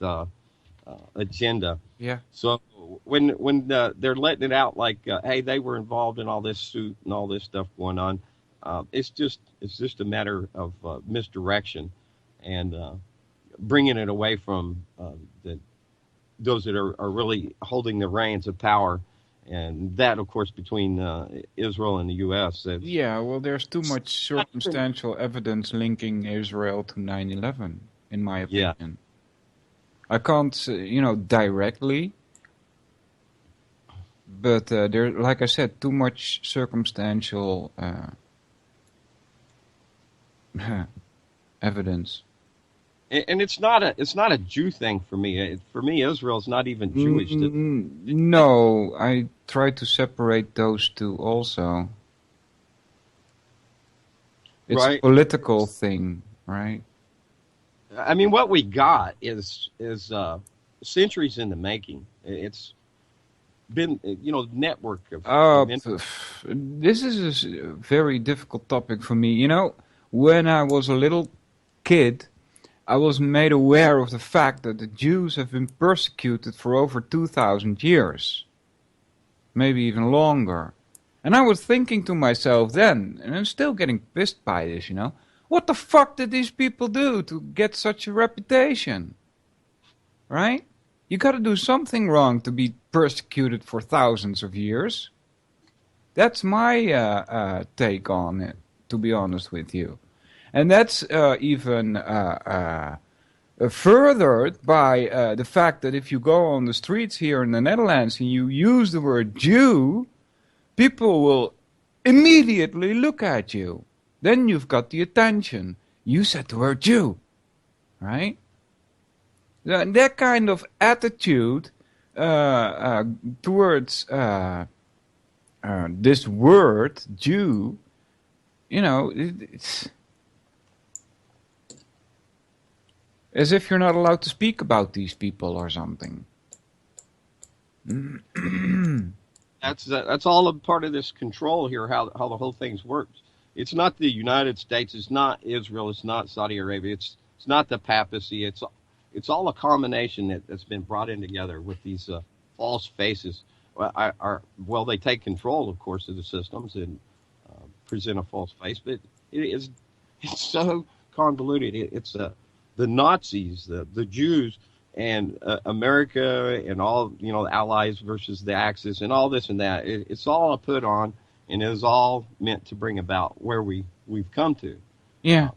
agenda. Yeah. So when they're letting it out like, hey, they were involved in all this suit and all this stuff going on, it's just a matter of misdirection and bringing it away from those that are really holding the reins of power. And that, of course, between Israel and the U.S. Yeah, well, there's too much circumstantial evidence linking Israel to 9/11, in my opinion. Yeah. I can't, directly, but there, like I said, too much circumstantial evidence. And it's not a Jew thing for me. For me, Israel's not even Jewish. No, I try to separate those two also. It's Right. a political thing, right? I mean, what we got is centuries in the making. It's been, network of this is a very difficult topic for me. When I was a little kid, I was made aware of the fact that the Jews have been persecuted for over 2,000 years. Maybe even longer. And I was thinking to myself then, and I'm still getting pissed by this, what the fuck did these people do to get such a reputation? Right? You gotta do something wrong to be persecuted for thousands of years. That's my take on it, to be honest with you. And that's even furthered by the fact that if you go on the streets here in the Netherlands and you use the word Jew, people will immediately look at you. Then you've got the attention. You said the word Jew, right? That kind of attitude towards this word, Jew, it's as if you're not allowed to speak about these people or something. That's all a part of this control here, how the whole thing's works. It's not the United States, it's not Israel, it's not Saudi Arabia, it's not the papacy, it's all a combination that's been brought in together with these false faces. Well, they take control, of course, of the systems and present a false face, but it's so convoluted. It's the Nazis, the Jews, and America, and all the Allies versus the Axis, and all this and that. It's all a put on, and it is all meant to bring about where we've come to. Yeah.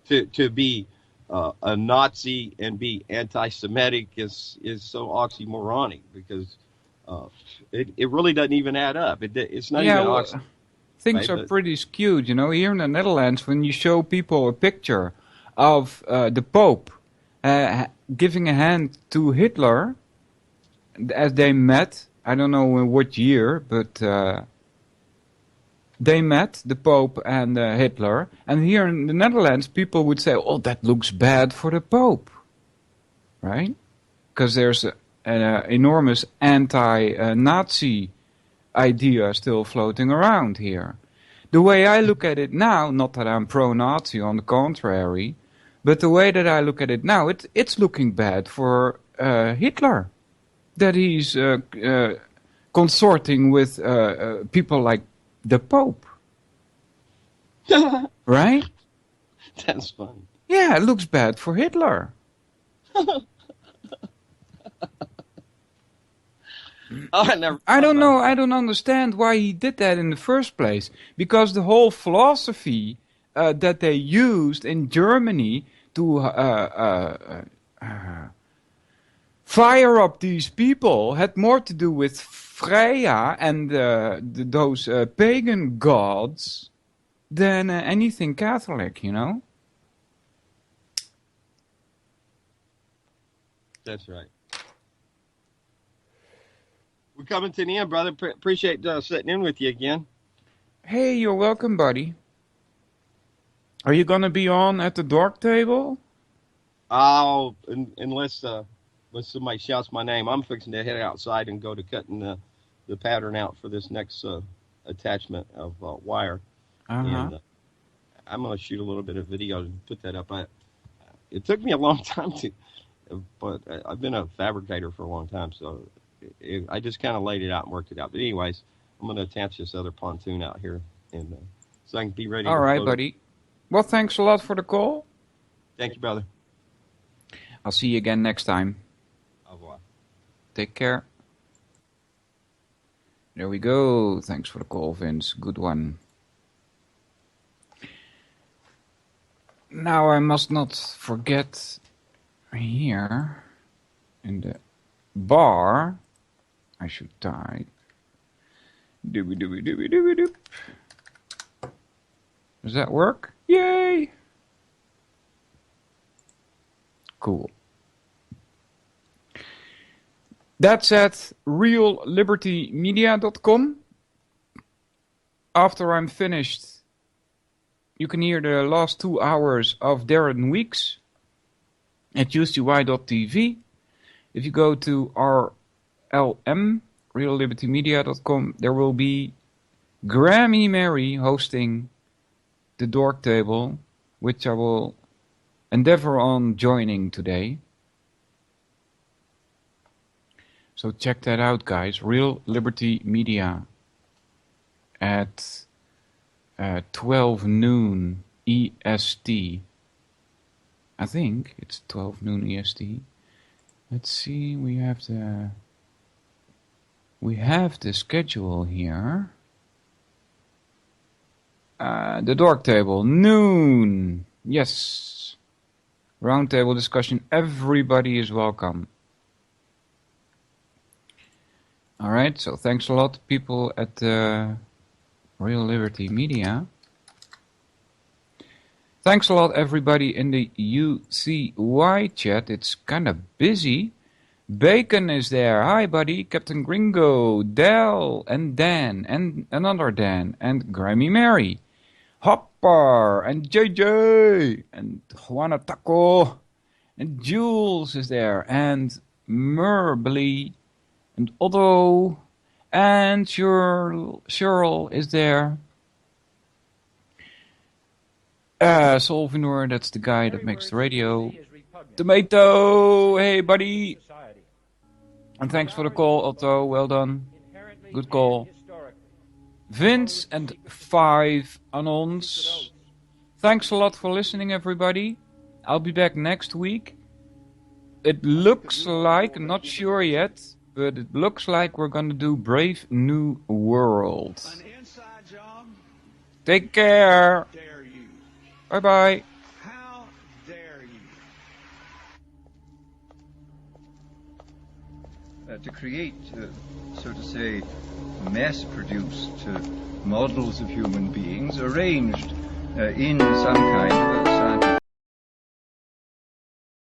to be a Nazi and be anti-Semitic is so oxymoronic because it really doesn't even add up. It's not Yeah, even well, oxy. things Right, are but- pretty skewed. You know, here in the Netherlands, when you show people a picture of the Pope giving a hand to Hitler, as they met, I don't know in what year, but they met, the Pope and Hitler. And here in the Netherlands, people would say, oh, that looks bad for the Pope. Right? Because there's an enormous anti-Nazi idea still floating around here. The way I look at it now, not that I'm pro-Nazi, on the contrary, but the way that I look at it now, it's looking bad for Hitler. That he's consorting with people like the Pope. Right? That's funny. Yeah, it looks bad for Hitler. I don't know. I don't understand why he did that in the first place. Because the whole philosophy that they used in Germany to fire up these people had more to do with Freya and those pagan gods than anything Catholic, you know? That's right. We're coming to the end, brother. Appreciate sitting in with you again. Hey, you're welcome, buddy. Are you gonna be on at the dork table? Unless somebody shouts my name, I'm fixing to head outside and go to cutting the pattern out for this next attachment of wire. And I'm going to shoot a little bit of video and put that up. It took me a long time but I've been a fabricator for a long time, so I just kind of laid it out and worked it out. But anyways, I'm going to attach this other pontoon out here, and so I can be ready. All right, float buddy. Well, thanks a lot for the call. Thank you, brother. I'll see you again next time. Au revoir. Take care. There we go. Thanks for the call, Vince. Good one. Now I must not forget here in the bar, I should type doobie. Does that work? Yay! Cool. That's at reallibertymedia.com. After I'm finished, you can hear the last 2 hours of Darren Weeks at ucy.tv. If you go to RLM, reallibertymedia.com, there will be Grammy Mary hosting the Dork Table, which I will endeavor on joining today. So check that out, guys. Real Liberty Media at 12 noon EST. I think it's 12 noon EST. Let's see, we have the schedule here. The Dork Table, noon. Yes. Roundtable discussion. Everybody is welcome. All right, so thanks a lot, people at Real Liberty Media. Thanks a lot, everybody in the UCY chat. It's kind of busy. Bacon is there. Hi, buddy. Captain Gringo, Del, and Dan, and another Dan, and Grammy Mary, Hopper, and JJ, and Juana Taco, and Jules is there, and Murbly, and Otto, and Cheryl is there. Solvinur, that's the guy that makes the radio. Tomato, hey buddy. And thanks for the call, Otto. Well done. Good call. Vince and 5 Anons. Thanks a lot for listening, everybody. I'll be back next week. It looks like, I'm not sure yet, but it looks like we're gonna do Brave New World. An inside job? Take care. Dare you? Bye bye. How to create, so to say, mass-produced models of human beings arranged in some kind of a scientific